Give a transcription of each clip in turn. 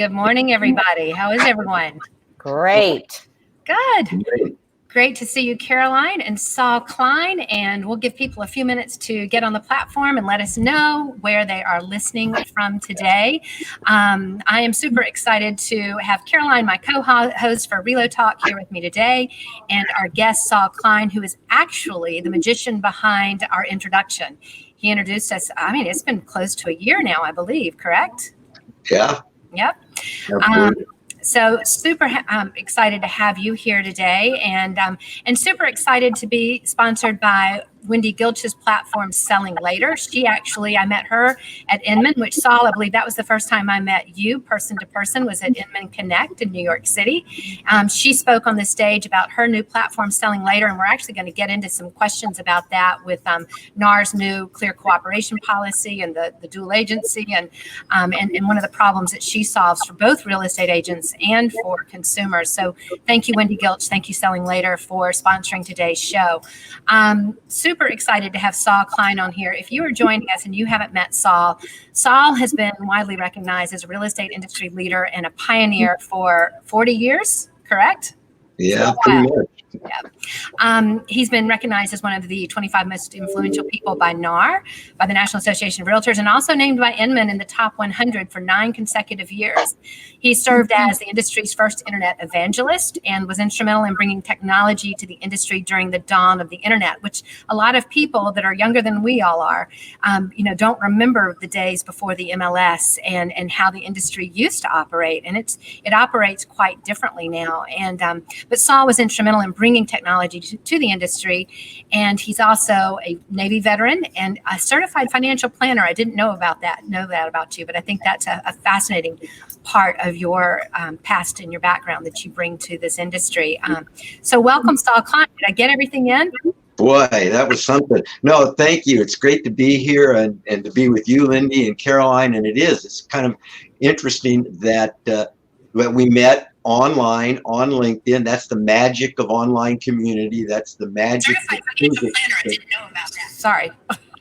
Good morning, everybody. How is everyone? Great. Good. Great to see you, Caroline and Saul Klein. And we'll give people a few minutes to get on the platform and let us know where they are listening from today. I am super excited to have Caroline, my co-host for Realtor Talk, here with me today, and our guest, Saul Klein, who is actually the magician behind our introduction. He introduced us, it's been close to a year now, I believe, correct? Yeah. Yep. So super excited to have you here today, and super excited to be sponsored by Wendy Gilch's platform, Selling Later. I met her at Inman, which Saul, I believe that was the first time I met you person to person, was at Inman Connect in New York City. She spoke on the stage about her new platform, Selling Later, and we're actually going to get into some questions about that with NAR's new clear cooperation policy and the dual agency and one of the problems that she solves for both real estate agents and for consumers. So thank you, Wendy Gilch. Thank you, Selling Later, for sponsoring today's show. Super excited to have Saul Klein on here. If you are joining us and you haven't met Saul, Saul has been widely recognized as a real estate industry leader and a pioneer for 40 years, correct? Yeah, pretty much. Yeah. He's been recognized as one of the 25 most influential people by NAR, by the National Association of Realtors, and also named by Inman in the top 100 for 9 consecutive years. He served as the industry's first internet evangelist and was instrumental in bringing technology to the industry during the dawn of the internet, which a lot of people that are younger than we all are, don't remember the days before the MLS and how the industry used to operate. And it operates quite differently now. But Saul was instrumental in bringing technology to the industry, and he's also a Navy veteran and a certified financial planner. I didn't know that about you, but I think that's a fascinating part of your past and your background that you bring to this industry. So welcome, Saul Klein. Did I get everything in? Boy, that was something. No, thank you. It's great to be here and to be with you, Lindy and Caroline. And it's kind of interesting that we met online on LinkedIn. That's the magic of online community. That's the magic of things Sorry.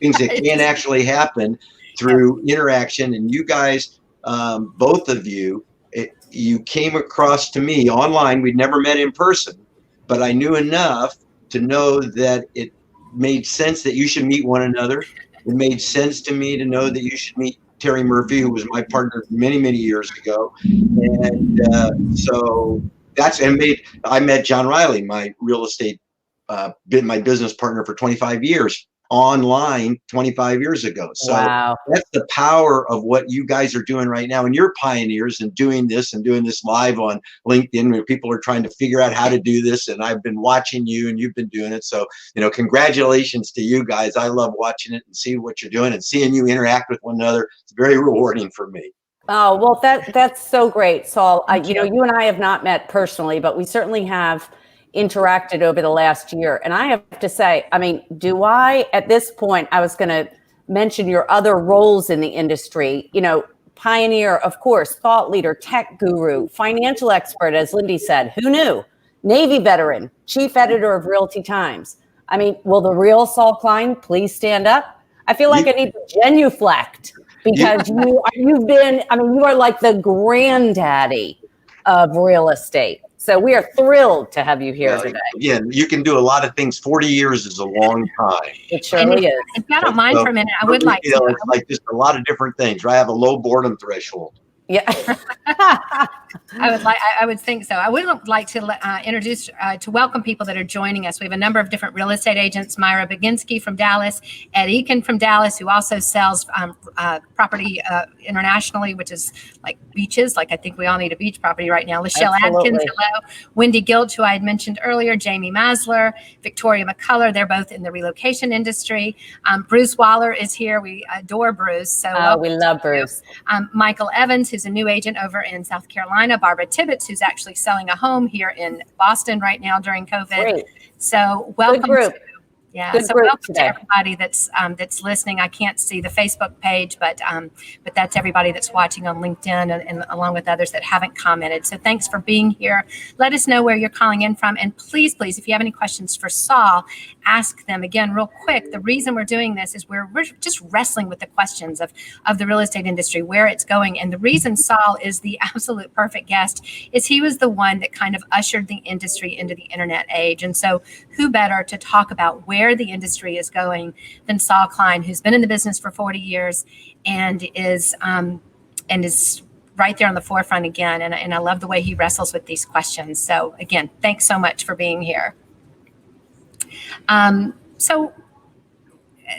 Things that can actually happen through interaction. And you guys, both of you, you came across to me online. We'd never met in person, but I knew enough to know that it made sense that you should meet one another. It made sense to me to know that you should meet Terry Murphy, who was my partner many, many years ago. And I met John Riley, my real estate, my business partner for 25 years, online 25 years ago. So wow. That's the power of what you guys are doing right now. And you're pioneers in doing this live on LinkedIn where people are trying to figure out how to do this. And I've been watching you and you've been doing it. So, congratulations to you guys. I love watching it and seeing what you're doing and seeing you interact with one another. It's very rewarding for me. Oh, well, that's so great, Saul. You and I have not met personally, but we certainly have interacted over the last year. And I have to say, at this point, I was going to mention your other roles in the industry, pioneer, of course, thought leader, tech guru, financial expert, as Lindy said, who knew? Navy veteran, chief editor of Realty Times. Will the real Saul Klein please stand up? I feel like I need to genuflect because you are like the granddaddy of real estate. So we are thrilled to have you here today. Yeah, you can do a lot of things. 40 years is a long time. It surely is. If you don't mind for a minute, I would like to. It's like just a lot of different things, right? I have a low boredom threshold. Yeah. I would think so. I would like to welcome people that are joining us. We have a number of different real estate agents, Myra Baginski from Dallas, Ed Eakin from Dallas, who also sells property internationally, which is like beaches. Like I think we all need a beach property right now. Lachelle Adkins, hello. Wendy Gilch, who I had mentioned earlier, Jamie Masler, Victoria McCullough. They're both in the relocation industry. Bruce Waller is here. We adore Bruce. So we love Bruce. Michael Evans, who's a new agent over in South Carolina, Barbara Tibbetts, who's actually selling a home here in Boston right now during COVID. Great. So welcome. Yeah. Good So group welcome to today. everybody that's listening. I can't see the Facebook page, but that's everybody that's watching on LinkedIn and along with others that haven't commented. So thanks for being here. Let us know where you're calling in from, and please, if you have any questions for Saul, ask them again real quick. The reason we're doing this is we're just wrestling with the questions of the real estate industry, where it's going, and the reason Saul is the absolute perfect guest is he was the one that kind of ushered the industry into the internet age, and so who better to talk about where the industry is going than Saul Klein, who's been in the business for 40 years and is right there on the forefront again. And I love the way he wrestles with these questions. So again, thanks so much for being here. So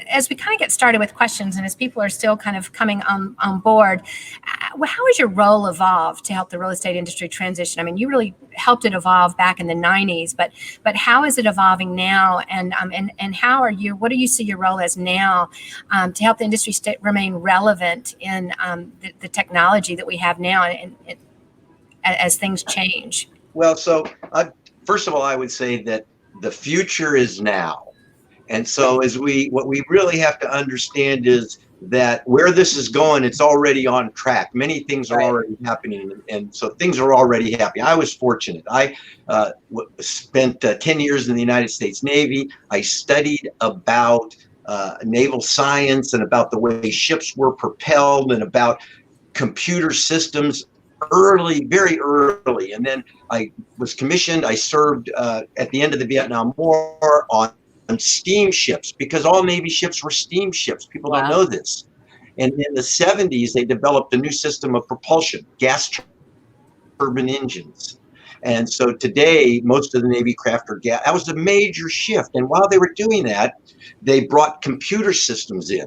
as we kind of get started with questions and as people are still kind of coming on board, how has your role evolved to help the real estate industry transition? I mean, you really helped it evolve back in the 90s, but how is it evolving now? And what do you see your role as now to help the industry remain relevant in the technology that we have now and as things change? Well, so first of all, I would say that the future is now. And so what we really have to understand is that where this is going, it's already on track. Many things are already happening. And so things are already happening. I was fortunate. I spent 10 years in the United States Navy. I studied about naval science and about the way ships were propelled and about computer systems very early. And then I was commissioned. I served at the end of the Vietnam War on steamships, because all Navy ships were steamships. People don't know this. And in the 70s, they developed a new system of propulsion, gas turbine engines. And so today, most of the Navy craft are gas. That was a major shift. And while they were doing that, they brought computer systems in.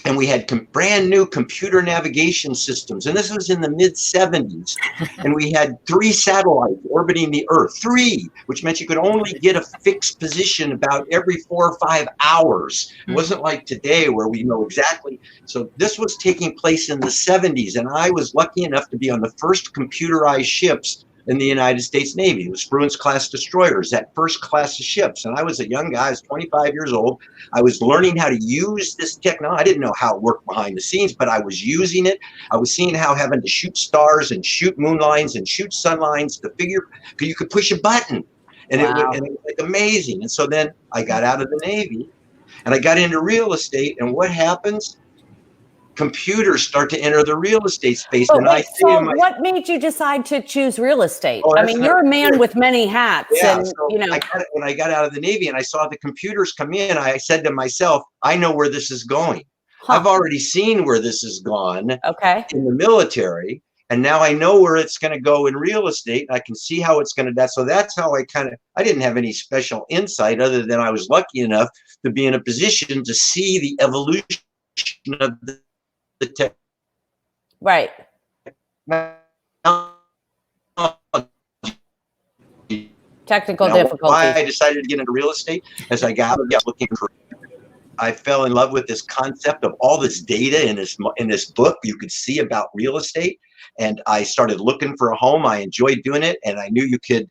And we had brand new computer navigation systems. And this was in the mid 70s. And we had 3 satellites orbiting the Earth, 3, which meant you could only get a fixed position about every 4 or 5 hours. It wasn't like today where we know exactly. So this was taking place in the 70s. And I was lucky enough to be on the first computerized ships in the United States Navy. It was Bruins class destroyers, that first class of ships. And I was a young guy, I was 25 years old. I was learning how to use this technology. I didn't know how it worked behind the scenes, but I was using it. I was seeing how having to shoot stars and shoot moon lines and shoot sun lines to figure, because you could push a button. And, it was like amazing. And so then I got out of the Navy and I got into real estate. And what happens? Computers start to enter the real estate space. But what made you decide to choose real estate? I mean, you're a man with many hats. Yeah, and so you know, when I got out of the Navy and I saw the computers come in, I said to myself, I know where this is going. I've already seen where this has gone in the military. And now I know where it's going to go in real estate. I can see how it's going to. So that's how I didn't have any special insight other than I was lucky enough to be in a position to see the evolution of the tech. Right. Technical difficulties. Why I decided to get into real estate, as I got looking for, I fell in love with this concept of all this data in this book you could see about real estate. And I started looking for a home. I enjoyed doing it. And I knew you could,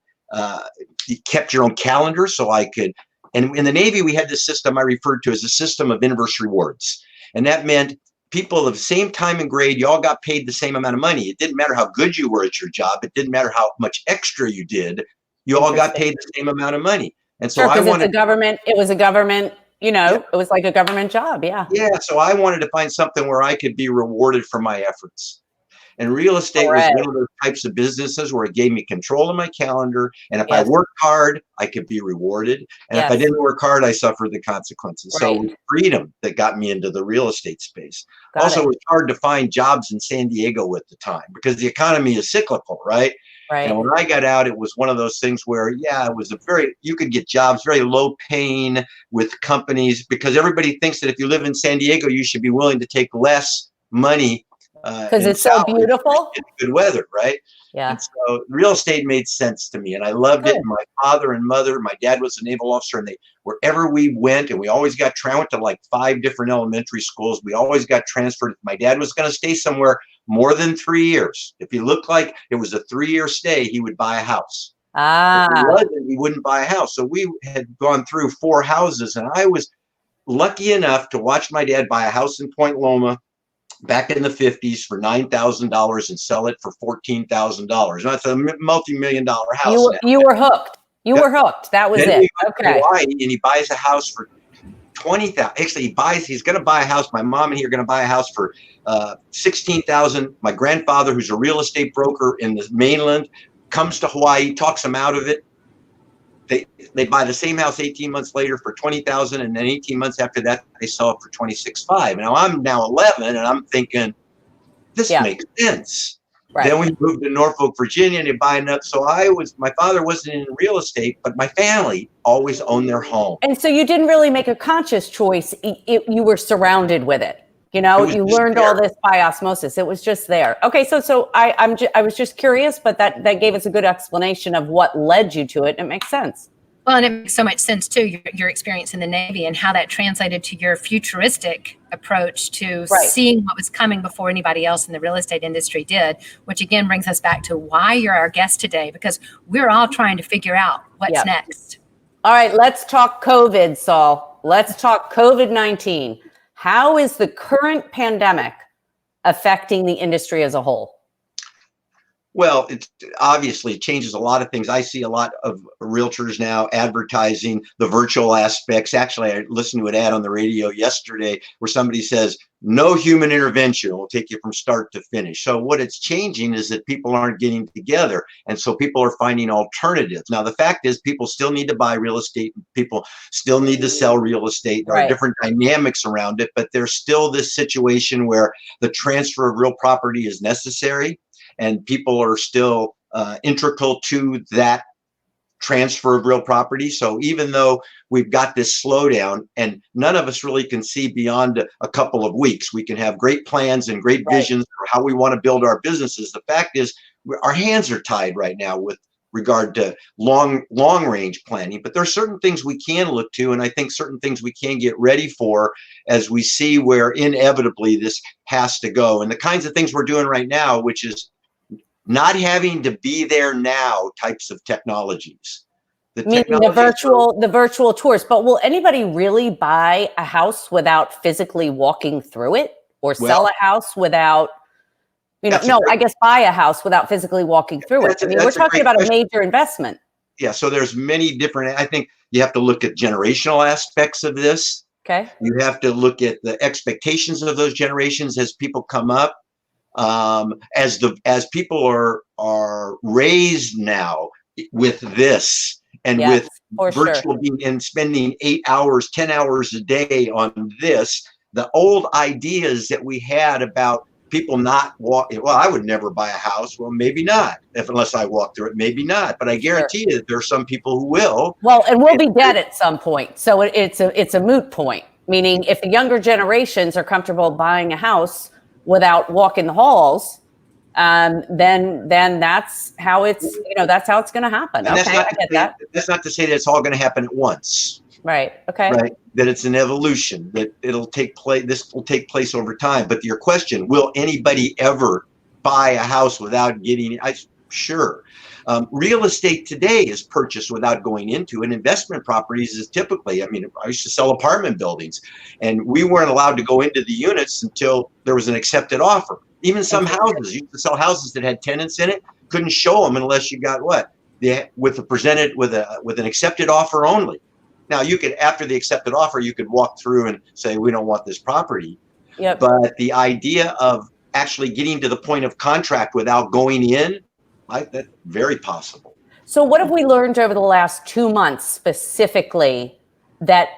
you kept your own calendar, so I could. And in the Navy, we had this system I referred to as a system of inverse rewards. And that meant people of the same time and grade, you all got paid the same amount of money. It didn't matter how good you were at your job. It didn't matter how much extra you did. You all got paid the same amount of money. And so I wanted it was a government, it was like a government job. Yeah. Yeah. So I wanted to find something where I could be rewarded for my efforts. And real estate was one of those types of businesses where it gave me control of my calendar. And if I worked hard, I could be rewarded. And if I didn't work hard, I suffered the consequences. So it was freedom that got me into the real estate space. It was hard to find jobs in San Diego at the time because the economy is cyclical, right? And when I got out, it was one of those things where, it was you could get jobs very low paying with companies because everybody thinks that if you live in San Diego, you should be willing to take less money because it's so beautiful. Good weather, right? Yeah. And so real estate made sense to me, and I loved it. My father and mother, my dad was a naval officer, and wherever we went, and we always got went to like 5 different elementary schools. We always got transferred. If my dad was going to stay somewhere more than 3 years, if he looked like it was a 3-year stay, he would buy a house. Ah. If he wasn't, he wouldn't buy a house. So we had gone through 4 houses, and I was lucky enough to watch my dad buy a house in Point Loma back in the 50s for $9,000 and sell it for $14,000. That's a multi-million-dollar house. You were hooked. You were hooked. That was then it. Okay. Hawaii, and he buys a house for 20,000. Actually, he's going to buy a house. My mom and he are going to buy a house for 16,000. My grandfather, who's a real estate broker in the mainland, comes to Hawaii, talks him out of it. They buy the same house 18 months later for 20,000, and then 18 months after that they sell it for 26.5. Now I'm now 11, and I'm thinking this makes sense. Right. Then we moved to Norfolk, Virginia, and they buy another. So my father wasn't in real estate, but my family always owned their home. And so you didn't really make a conscious choice. You were surrounded with it. You learned all this by osmosis. It was just there. Okay, so I was just curious, but that gave us a good explanation of what led you to it. It makes sense. Well, and it makes so much sense too, your experience in the Navy and how that translated to your futuristic approach to seeing what was coming before anybody else in the real estate industry did, which again brings us back to why you're our guest today, because we're all trying to figure out what's next. All right, let's talk COVID, Saul. Let's talk COVID-19. How is the current pandemic affecting the industry as a whole? Well, it obviously changes a lot of things. I see a lot of realtors now advertising the virtual aspects. Actually, I listened to an ad on the radio yesterday where somebody says, no human intervention will take you from start to finish. So what it's changing is that people aren't getting together. And so people are finding alternatives. Now, the fact is people still need to buy real estate. People still need to sell real estate. There are different dynamics around it, but there's still this situation where the transfer of real property is necessary. And people are still integral to that transfer of real property. So even though we've got this slowdown, and none of us really can see beyond a couple of weeks, we can have great plans and great visions for how we want to build our businesses. The fact is, our hands are tied right now with regard to long range planning. But there are certain things we can look to, and I think certain things we can get ready for as we see where inevitably this has to go. And the kinds of things we're doing right now, which is not having to be there now types of technologies. The virtual tours. But will anybody really buy a house without physically walking through it, or sell a house without, I guess buy a house without physically walking through it? I mean, we're talking about a major investment. Yeah. So there's many different, I think you have to look at generational aspects of this. Okay. You have to look at the expectations of those generations as people come up. As people are raised now with this and with virtual being and spending 8 hours, 10 hours a day on this, the old ideas that we had about people not walking. Well, I would never buy a house. Well, maybe not, unless I walk through it. Maybe not. But I guarantee you that there are some people who will. Well, and we'll be dead at some point. So it's a moot point. Meaning, if the younger generations are comfortable buying a house without walking the halls, then that's how it's going to happen. And okay, I get that. That's not to say that it's all going to happen at once. Right. Okay. Right. That it's an evolution. That it'll take place. This will take place over time. But your question: will anybody ever buy a house without getting? Sure. Real estate today is purchased without going into it. Investment properties is typically. I mean, I used to sell apartment buildings, and we weren't allowed to go into the units until there was an accepted offer. Even some houses, you used to sell houses that had tenants in it, couldn't show them unless you got with an accepted offer only. Now you could, after the accepted offer, you could walk through and say, we don't want this property. Yep. But the idea of actually getting to the point of contract without going in, that's very possible. So what have we learned over the last 2 months specifically that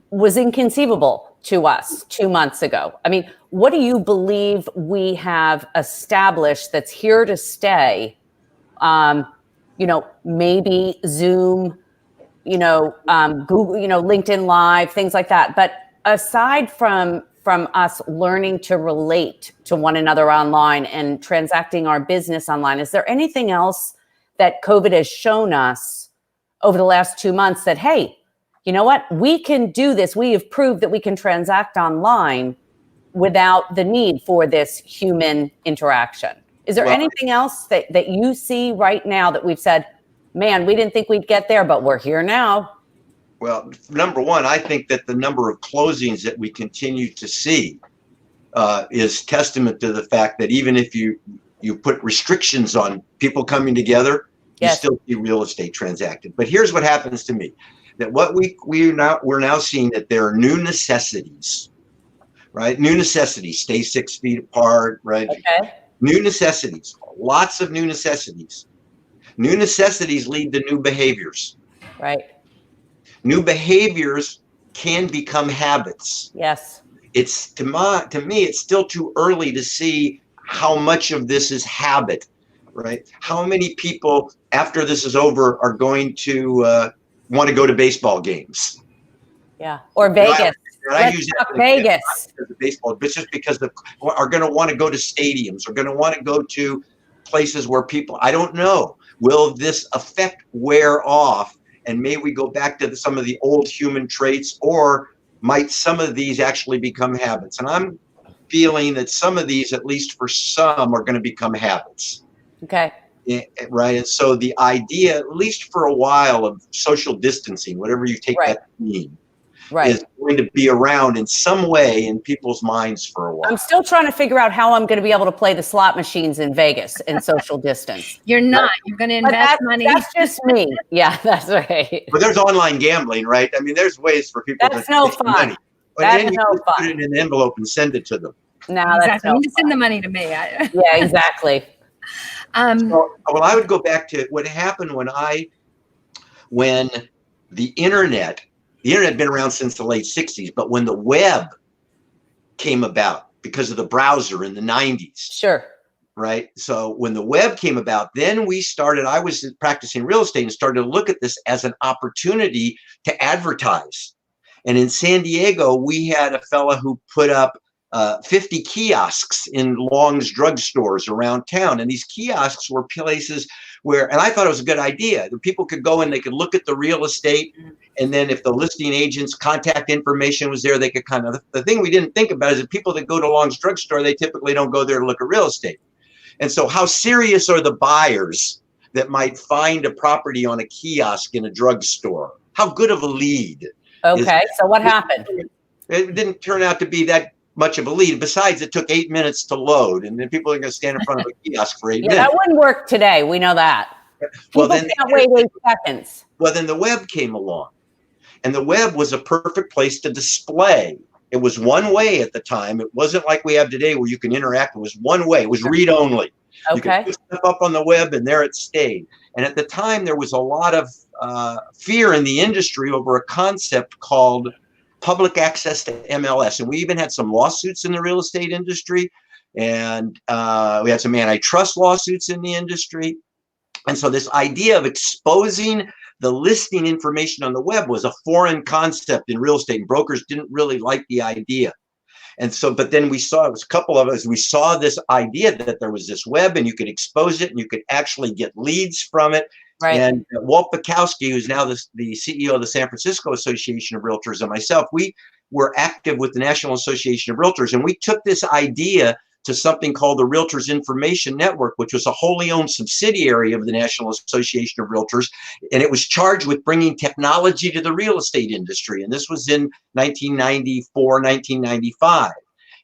was inconceivable to us 2 months ago? I mean, what do you believe we have established that's here to stay? Maybe Zoom, Google, LinkedIn Live, things like that. But aside from us learning to relate to one another online and transacting our business online, is there anything else that COVID has shown us over the last 2 months that, hey, you know what? We can do this. We have proved that we can transact online without the need for this human interaction. Is there anything else that you see right now that we've said, Man, we didn't think we'd get there, but we're here now. Well, number one, I think that the number of closings that we continue to see is testament to the fact that even if you put restrictions on people coming together, Yes. you still see real estate transacted. But here's what happens to me: that what we're now seeing that there are new necessities, right? New necessities. Stay 6 feet apart, right? Okay. New necessities. Lots of new necessities. New necessities lead to new behaviors. Right. New behaviors can become habits. Yes. It's to me, it's still too early to see how much of this is habit, right? How many people after this is over are going to want to go to baseball games? Yeah. Or Vegas. I use that Vegas. because of baseball, but just because are going to want to go to stadiums, are going to want to go to places where people, I don't know. Will this effect wear off? And may we go back to some of the old human traits, or might some of these actually become habits? And I'm feeling that some of these, at least for some, are going to become habits. Okay. Right. And so the idea, at least for a while, of social distancing, whatever you take that to mean, is going to be around in some way in people's minds for a while. I'm still trying to figure out how I'm going to be able to play the slot machines in Vegas in social distance. You're not. You're going to invest money. That's just me. Yeah, that's right. But there's online gambling, right? I mean, there's ways for people that's to no take fun. money. But That's then you no just fun. put it in an envelope and send it to them. No, exactly. that's no You just fun. send the money to me. Yeah, exactly. Well, I would go back to what happened when the internet had been around since the late 60s, but when the web came about because of the browser in the 90s. Sure. Right. So when the web came about, then I was practicing real estate and started to look at this as an opportunity to advertise. And in San Diego, we had a fella who put up 50 kiosks in Long's drugstores around town. And these kiosks were places where, and I thought it was a good idea, that people could go and they could look at the real estate. And then if the listing agent's contact information was there, they could the thing we didn't think about is that people that go to Long's drugstore, they typically don't go there to look at real estate. And so how serious are the buyers that might find a property on a kiosk in a drugstore? How good of a lead? Okay. So what happened? It didn't turn out to be that much of a lead. Besides, it took 8 minutes to load, and then people are going to stand in front of a kiosk for 8 minutes. Yeah, that wouldn't work today. We know that. People can't wait 8 seconds. Well, then the web came along, and the web was a perfect place to display. It was one way at the time. It wasn't like we have today where you can interact. It was one way. It was read only. Okay. You could put stuff up on the web, and there it stayed. And at the time, there was a lot of fear in the industry over a concept called public access to MLS. And we even had some lawsuits in the real estate industry. And we had some antitrust lawsuits in the industry. And so this idea of exposing the listing information on the web was a foreign concept in real estate, and brokers didn't really like the idea. And so, but then we saw, it was a couple of us, we saw this idea that there was this web and you could expose it and you could actually get leads from it. Right. And Walt Bukowski, who's now the CEO of the San Francisco Association of Realtors, and myself, we were active with the National Association of Realtors. And we took this idea to something called the Realtors Information Network, which was a wholly owned subsidiary of the National Association of Realtors. And it was charged with bringing technology to the real estate industry. And this was in 1994, 1995.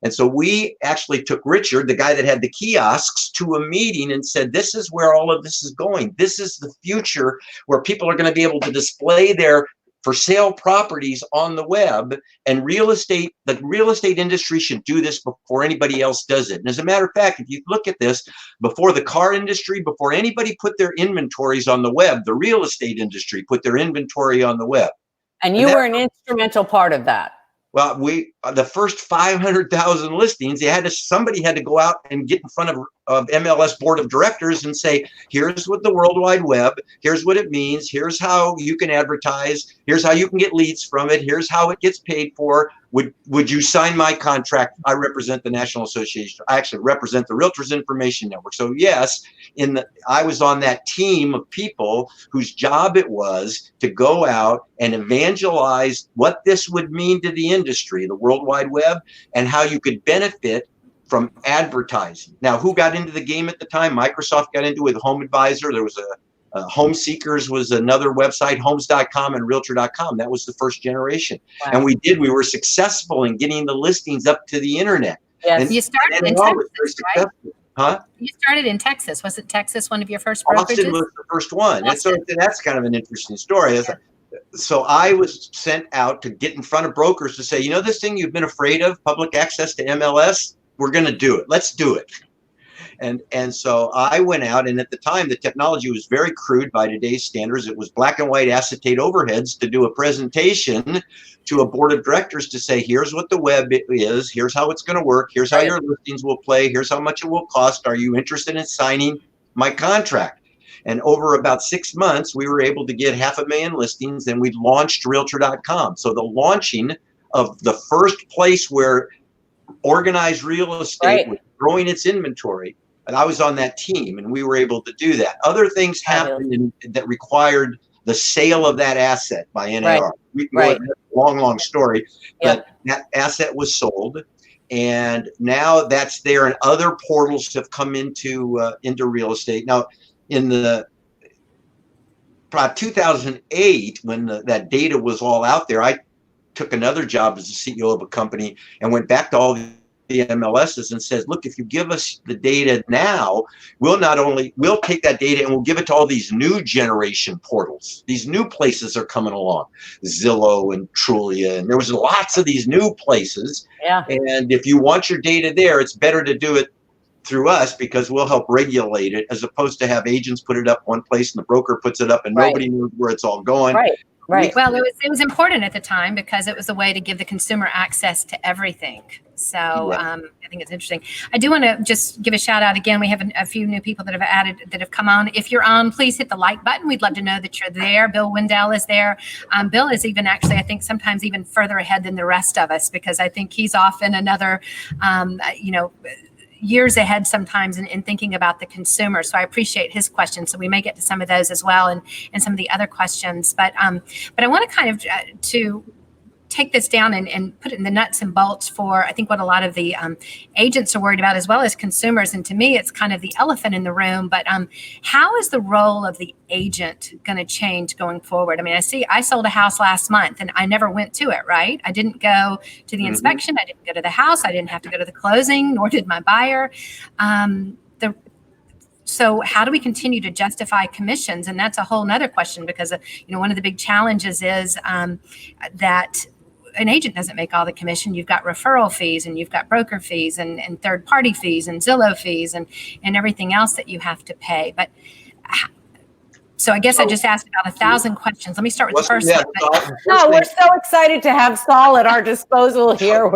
And so we actually took Richard, the guy that had the kiosks, to a meeting and said, this is where all of this is going. This is the future where people are going to be able to display their for sale properties on the web, and the real estate industry should do this before anybody else does it. And as a matter of fact, if you look at this, before the car industry, before anybody put their inventories on the web, the real estate industry put their inventory on the web. And you were an instrumental part of that. Well, the first 500,000 listings, somebody had to go out and get in front of MLS board of directors and say, here's what the World Wide Web, here's what it means, here's how you can advertise, here's how you can get leads from it, here's how it gets paid for. Would you sign my contract? I represent the National Association. I actually represent the Realtors Information Network. So yes, I was on that team of people whose job it was to go out and evangelize what this would mean to the industry, the World Wide Web, and how you could benefit from advertising. Now, who got into the game at the time? Microsoft got into it with Home Advisor. There was Home Seekers was another website, homes.com and realtor.com. That was the first generation. Wow. And we were successful in getting the listings up to the internet. Yes. And You started in NAR was Texas, very right? successful. Huh? You started in Texas. Wasn't Texas one of your first brokerages? Austin was the first one. And so that's kind of an interesting story. Yeah. So I was sent out to get in front of brokers to say, this thing you've been afraid of, public access to MLS, we're going to do it. Let's do it. And so I went out, and at the time, the technology was very crude by today's standards. It was black and white acetate overheads to do a presentation to a board of directors to say, here's what the web is, here's how it's going to work, here's how your listings will play, here's how much it will cost. Are you interested in signing my contract? And over about 6 months, we were able to get 500,000 listings, and we launched Realtor.com. So the launching of the first place where organized real estate was growing its inventory, and I was on that team, and we were able to do that. Other things happened that required the sale of that asset by NAR. We can go into a long story, but that asset was sold, and now that's there, and other portals have come into real estate. Now, in the probably 2008, when that data was all out there, I took another job as the CEO of a company and went back to all the MLSs and says, look, if you give us the data now, we'll take that data and we'll give it to all these new generation portals. These new places are coming along, Zillow and Trulia, and there was lots of these new places. Yeah. And if you want your data there, it's better to do it through us because we'll help regulate it, as opposed to have agents put it up one place and the broker puts it up and nobody knows where it's all going. Right. Well, it was important at the time because it was a way to give the consumer access to everything. So I think it's interesting. I do want to just give a shout out again. We have a few new people that have come on. If you're on, please hit the like button. We'd love to know that you're there. Bill Wendell is there. Bill is even actually, I think, sometimes even further ahead than the rest of us, because I think he's off in another, years ahead sometimes in thinking about the consumer. So I appreciate his questions. So we may get to some of those as well, and some of the other questions. But I want to kind of to take this down and put it in the nuts and bolts for, I think, what a lot of the agents are worried about, as well as consumers. And to me, it's kind of the elephant in the room. But how is the role of the agent going to change going forward? I mean, I sold a house last month and I never went to it, right? I didn't go to the inspection. I didn't go to the house. I didn't have to go to the closing, nor did my buyer. So how do we continue to justify commissions? And that's a whole nother question, because, one of the big challenges is that an agent doesn't make all the commission. You've got referral fees, and you've got broker fees, and third-party fees, and Zillow fees, and everything else that you have to pay. But so I guess I just asked about 1,000 questions. Let me start with the first one. We're so excited to have Saul at our disposal here.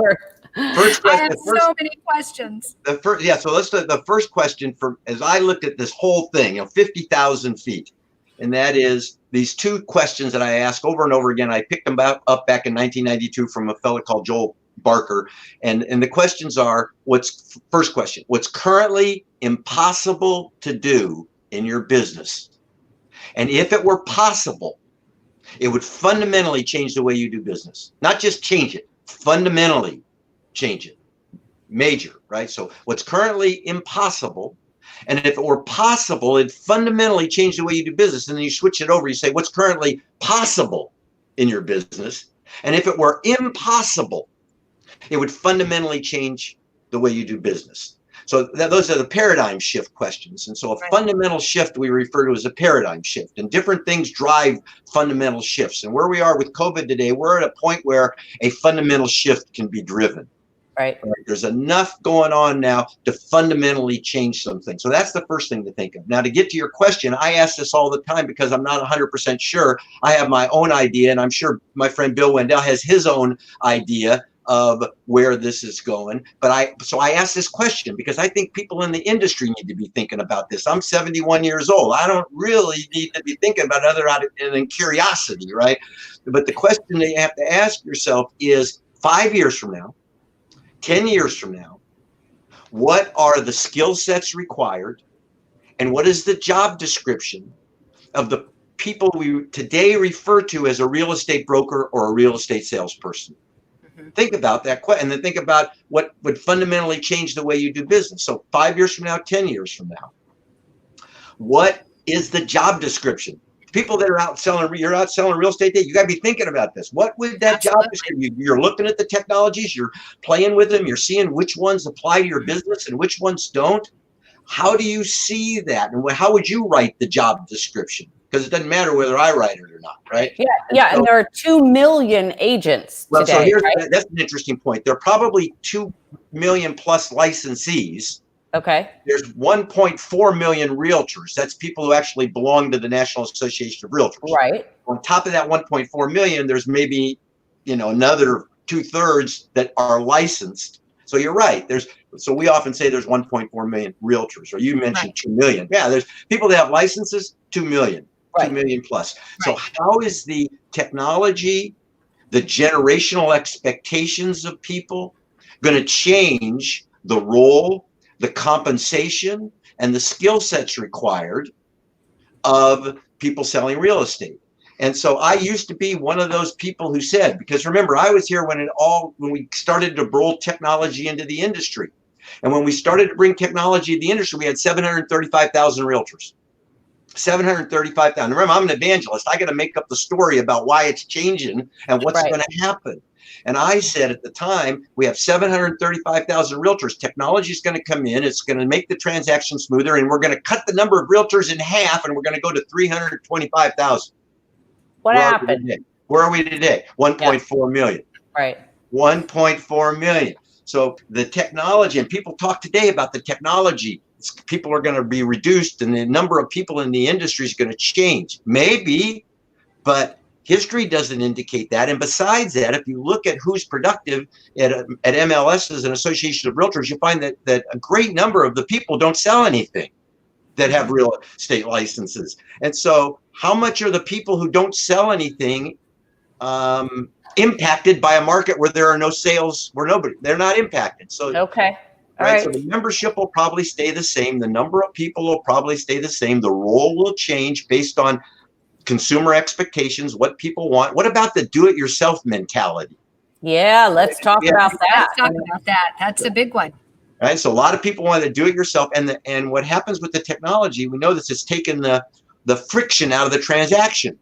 I have so many questions. So let's do the first question. As I looked at this whole thing, 50,000 feet, and that is these two questions that I ask over and over again. I picked them up back in 1992 from a fellow called Joel Barker, and the questions are: first question, what's currently impossible to do in your business, and if it were possible, it would fundamentally change the way you do business. Not just change it, fundamentally change it. Major, right? So what's currently impossible, and if it were possible, it'd fundamentally change the way you do business. And then you switch it over. You say, what's currently possible in your business? And if it were impossible, it would fundamentally change the way you do business. So those are the paradigm shift questions. And so a fundamental shift we refer to as a paradigm shift. And different things drive fundamental shifts. And where we are with COVID today, we're at a point where a fundamental shift can be driven. Right. There's enough going on now to fundamentally change something. So that's the first thing to think of. Now, to get to your question, I ask this all the time because I'm not 100% sure. I have my own idea, and I'm sure my friend Bill Wendell has his own idea of where this is going. So I ask this question because I think people in the industry need to be thinking about this. I'm 71 years old. I don't really need to be thinking about other than curiosity, right? But the question that you have to ask yourself is, 5 years from now, 10 years from now, what are the skill sets required, and what is the job description of the people we today refer to as a real estate broker or a real estate salesperson? Think about that, and then think about what would fundamentally change the way you do business. So 5 years from now, 10 years from now, what is the job description. People that are out selling, you're out selling real estate, you got to be thinking about this. What would that job description? You're looking at the technologies, you're playing with them, you're seeing which ones apply to your business and which ones don't. How do you see that? And how would you write the job description? Because it doesn't matter whether I write it or not, right? Yeah, and there are 2 million agents today. So here's, right? That's an interesting point. There are probably 2 million plus licensees. Okay. There's 1.4 million realtors. That's people who actually belong to the National Association of Realtors. Right. On top of that 1.4 million, there's maybe, another 2/3 that are licensed. So you're right. So we often say there's 1.4 million realtors, or you mentioned 2 million. Yeah, there's people that have licenses, 2 million, 2 million plus. So how is the technology, the generational expectations of people going to change the role, the compensation, and the skill sets required of people selling real estate? And so I used to be one of those people who said, because remember, I was here when we started to roll technology into the industry. And when we started to bring technology to the industry, we had 735,000 realtors. 735,000. Remember, I'm an evangelist. I got to make up the story about why it's changing and what's going to happen. And I said at the time, we have 735,000 realtors. Technology is going to come in. It's going to make the transaction smoother. And we're going to cut the number of realtors in half. And we're going to go to 325,000. What happened? Where are we today? 1.4 million. Right. 1.4 million. So the technology, and people talk today about the technology. People are going to be reduced and the number of people in the industry is going to change. Maybe, but history doesn't indicate that. And besides that, if you look at who's productive at MLSs and Association of Realtors, you find that a great number of the people don't sell anything that have real estate licenses. And so how much are the people who don't sell anything impacted by a market where there are no sales, they're not impacted? So okay. Right. So the membership will probably stay the same. The number of people will probably stay the same. The role will change based on consumer expectations, what people want. What about the do-it-yourself mentality? Yeah, let's talk about that. Let's talk about that. That's a big one. Right. So a lot of people want to do it yourself. And what happens with the technology, we know this, it's taken the friction out of the transaction.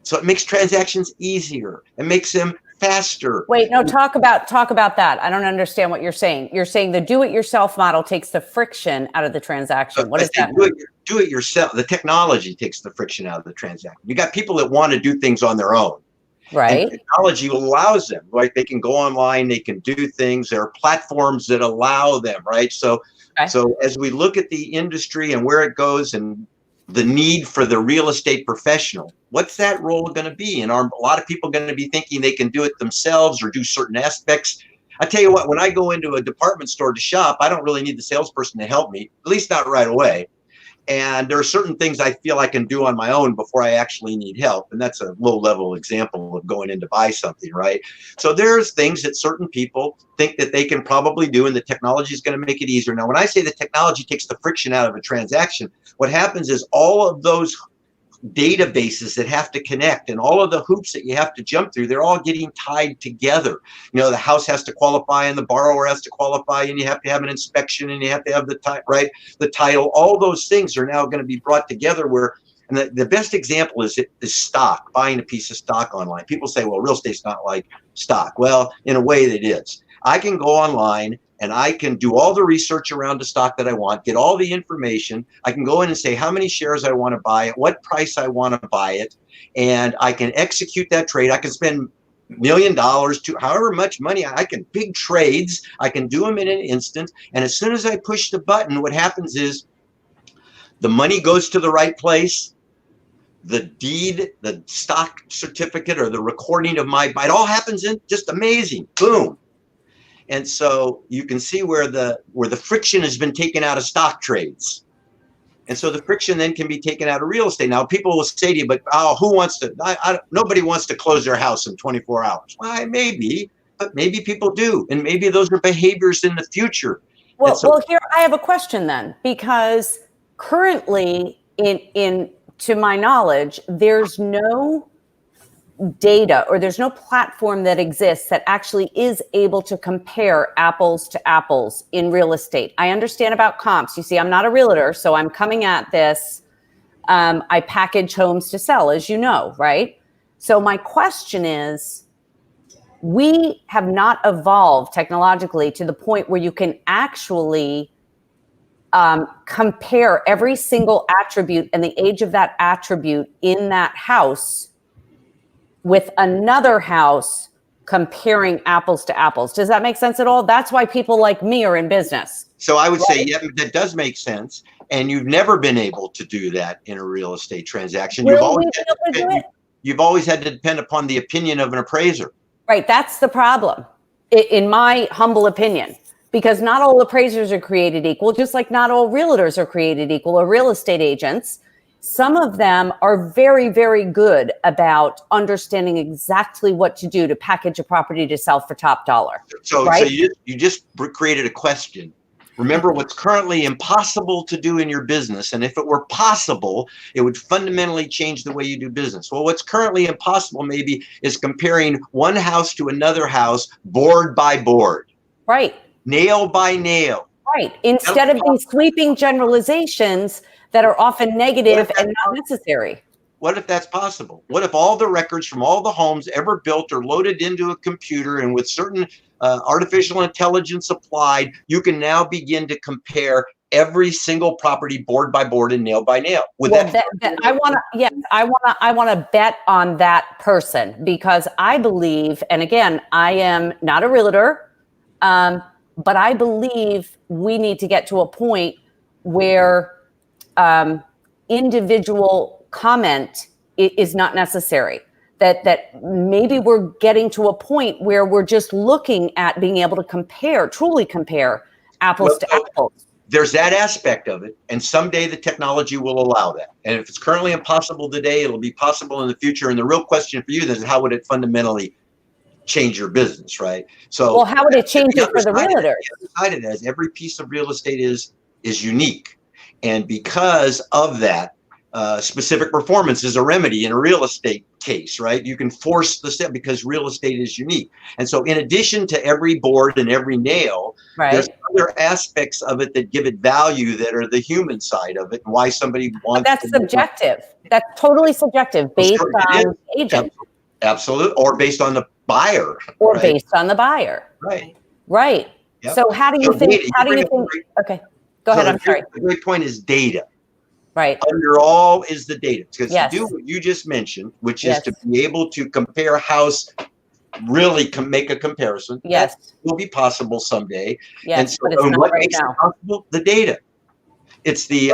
So it makes transactions easier. It makes them faster. Wait, no, talk about that. I don't understand what you're saying. You're saying the do-it-yourself model takes the friction out of the transaction. What does that mean? Do it yourself. The technology takes the friction out of the transaction. You got people that want to do things on their own. Right. And technology allows them, right? They can go online, they can do things. There are platforms that allow them, right? So as we look at the industry and where it goes and the need for the real estate professional, what's that role going to be? And are a lot of people going to be thinking they can do it themselves or do certain aspects? I tell you what, when I go into a department store to shop, I don't really need the salesperson to help me, at least not right away. And there are certain things I feel I can do on my own before I actually need help. And that's a low level example of going in to buy something, right? So there's things that certain people think that they can probably do, and the technology is going to make it easier. Now, when I say the technology takes the friction out of a transaction, what happens is all of those databases that have to connect and all of the hoops that you have to jump through, they're all getting tied together. The house has to qualify and the borrower has to qualify, and you have to have an inspection and you have to have the title. All those things are now going to be brought together and the best example is stock, buying a piece of stock online. People say, well, real estate's not like stock. Well, in a way it is. I can go online and I can do all the research around the stock that I want, get all the information. I can go in and say how many shares I want to buy, at what price I want to buy it, and I can execute that trade. I can spend $1 million to however much money. I can big trades. I can do them in an instant. And as soon as I push the button, what happens is the money goes to the right place. The deed, the stock certificate, or the recording of my buy, it all happens in just amazing. Boom. And so you can see where the friction has been taken out of stock trades. And so the friction then can be taken out of real estate. Now, people will say to you, but who wants to, nobody wants to close their house in 24 hours. Well, maybe, but maybe people do. And maybe those are behaviors in the future. Well, here I have a question then, because currently to my knowledge, there's no data or there's no platform that exists that actually is able to compare apples to apples in real estate. I understand about comps. You see, I'm not a realtor, so I'm coming at this I package homes to sell, as you know, right? So my question is, we have not evolved technologically to the point where you can actually compare every single attribute and the age of that attribute in that house with another house, comparing apples to apples. Does that make sense at all? That's why people like me are in business. So I would say, yeah, that does make sense. And you've never been able to do that in a real estate transaction. You've always had to depend upon the opinion of an appraiser. Right. That's the problem, in my humble opinion, because not all appraisers are created equal, just like not all realtors are created equal, or real estate agents. Some of them are very, very good about understanding exactly what to do to package a property to sell for top dollar. So, right? So you just created a question. Remember what's currently impossible to do in your business. And if it were possible, it would fundamentally change the way you do business. Well, what's currently impossible maybe is comparing one house to another house, board by board. Right. Nail by nail. Right. Instead of these sweeping generalizations that are often negative and not necessary. What if that's possible? What if all the records from all the homes ever built are loaded into a computer, and with certain artificial intelligence applied, you can now begin to compare every single property board by board and nail by nail? I want to bet on that person, because I believe, and again, I am not a realtor, but I believe we need to get to a point where individual comment is not necessary. That maybe we're getting to a point where we're just looking at being able to truly compare apples to apples. There's that aspect of it, and someday the technology will allow that. And if it's currently impossible today, it'll be possible in the future. And the real question for you then is, how would it fundamentally change your business, right? So, well, how would it change it for the realtor? The other side of that is every piece of real estate is unique, and because of that, specific performance is a remedy in a real estate case, right? You can force the step because real estate is unique. And so in addition to every board and every nail, there's other aspects of it that give it value that are the human side of it, and why somebody wants. But that's subjective. That's totally subjective, based on agent. Absolutely. Or based on the buyer. Or based on the buyer. Right. Right. Yep. So how do you think, okay, go ahead. I'm sorry. The great point is data. Right. Under all is the data. Because to do what you just mentioned, which is to be able to compare house, really make a comparison. Yes. That will be possible someday. Yes, and so, but it's not right now. Possible? The data. It's the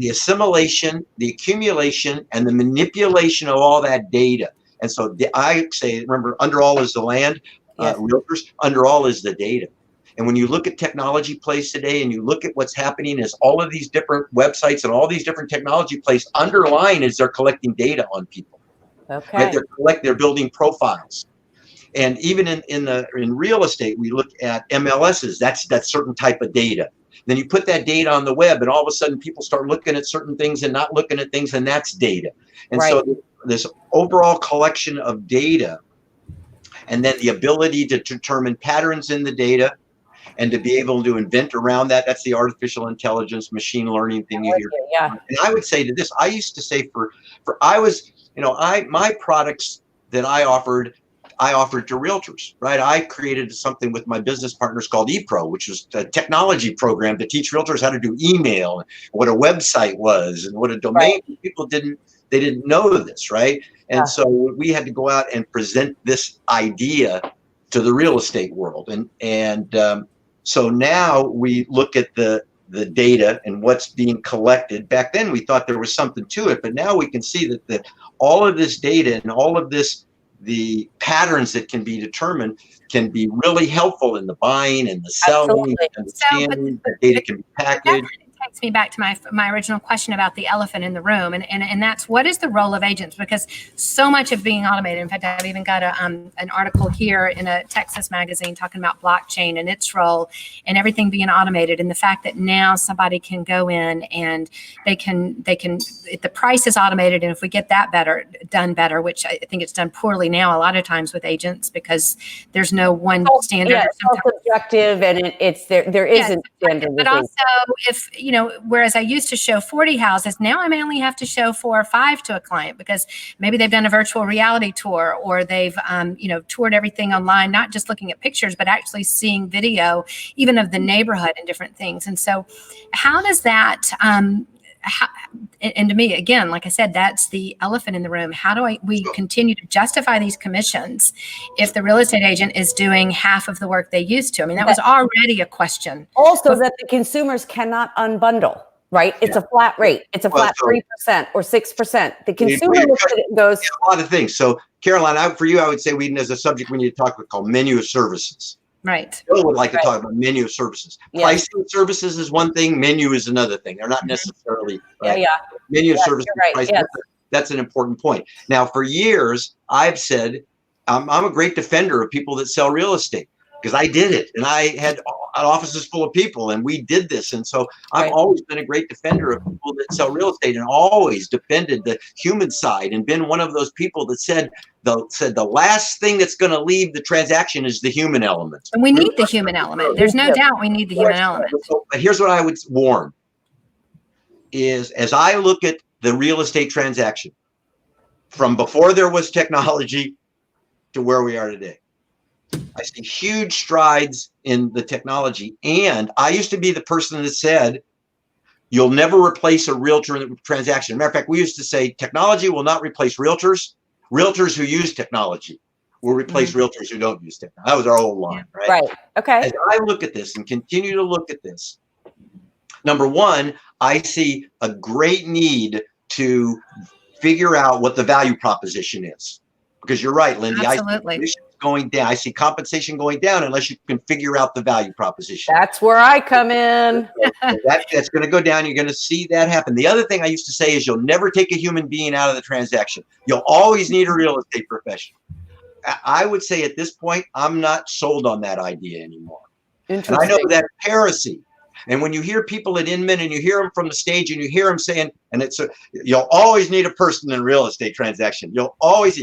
assimilation, the accumulation, and the manipulation of all that data. And so I say, remember, under all is the land, realtors, under all is the data. And when you look at technology plays today, and you look at what's happening, is all of these different websites and all these different technology plays underlying is they're collecting data on people. Okay. Right? They're building profiles. And even in real estate, we look at MLSs. That's that certain type of data. Then you put that data on the web, and all of a sudden people start looking at certain things and not looking at things, and that's data. And so this overall collection of data, and then the ability to determine patterns in the data, and to be able to invent around that, that's the artificial intelligence, machine learning thing you hear. Yeah. And I would say to this, I used to say my products that I offered to realtors, right? I created something with my business partners called ePro, which was a technology program to teach realtors how to do email, what a website was, and what a domain. Right. People didn't know this, right? And so we had to go out and present this idea to the real estate world. And so now we look at the data and what's being collected. Back then we thought there was something to it, but now we can see that all of this data and all of this, the patterns that can be determined, can be really helpful in the buying and the selling. Understanding the data can be packaged. Takes me back to my original question about the elephant in the room, and that's, what is the role of agents? Because so much of being automated. In fact, I've even got an article here in a Texas magazine talking about blockchain and its role, and everything being automated, and the fact that now somebody can go in and they can if the price is automated, and if we get that done better, which I think it's done poorly now a lot of times with agents, because there's no one standard. Yeah, it's subjective, and it's there isn't standard. But also, if whereas I used to show 40 houses, now I may only have to show 4 or 5 to a client because maybe they've done a virtual reality tour, or they've, toured everything online, not just looking at pictures, but actually seeing video, even of the neighborhood and different things. And so how does that, and to me, again, like I said, that's the elephant in the room. How do we continue to justify these commissions if the real estate agent is doing half of the work they used to? I mean, that was already a question. Also, that the consumers cannot unbundle, right? It's a flat rate. It's a flat 3% or 6%. The consumer looks at it and goes, a lot of things. So, Caroline, for you, I would say as a subject we need to talk about called menu of services. Right. Bill would like to talk about menu of services. Yeah. Pricing services is one thing. Menu is another thing. They're not necessarily menu of services. Right. Yes. That's an important point. Now, for years, I've said I'm a great defender of people that sell real estate because I did it, and I had offices full of people, and we did this. And so I've always been a great defender of people that sell real estate, and always defended the human side, and been one of those people that said the last thing that's going to leave the transaction is the human element. And we need the human element. There's no doubt we need the human element. But here's what I would warn is, as I look at the real estate transaction from before there was technology to where we are today, I see huge strides in the technology. And I used to be the person that said, you'll never replace a realtor in the transaction. Matter of fact, we used to say technology will not replace realtors. Realtors who use technology will replace realtors who don't use technology. That was our old line, right? Right. Okay. As I look at this and continue to look at this, number one, I see a great need to figure out what the value proposition is. Because you're right, Lindy. Absolutely. I see going down. I see compensation going down unless you can figure out the value proposition. That's where I come in. That's going to go down. You're going to see that happen. The other thing I used to say is you'll never take a human being out of the transaction. You'll always need a real estate professional. I would say at this point, I'm not sold on that idea anymore. And I know that heresy. And when you hear people at Inman and you hear them from the stage and you hear them saying, and you'll always need a person in a real estate transaction. You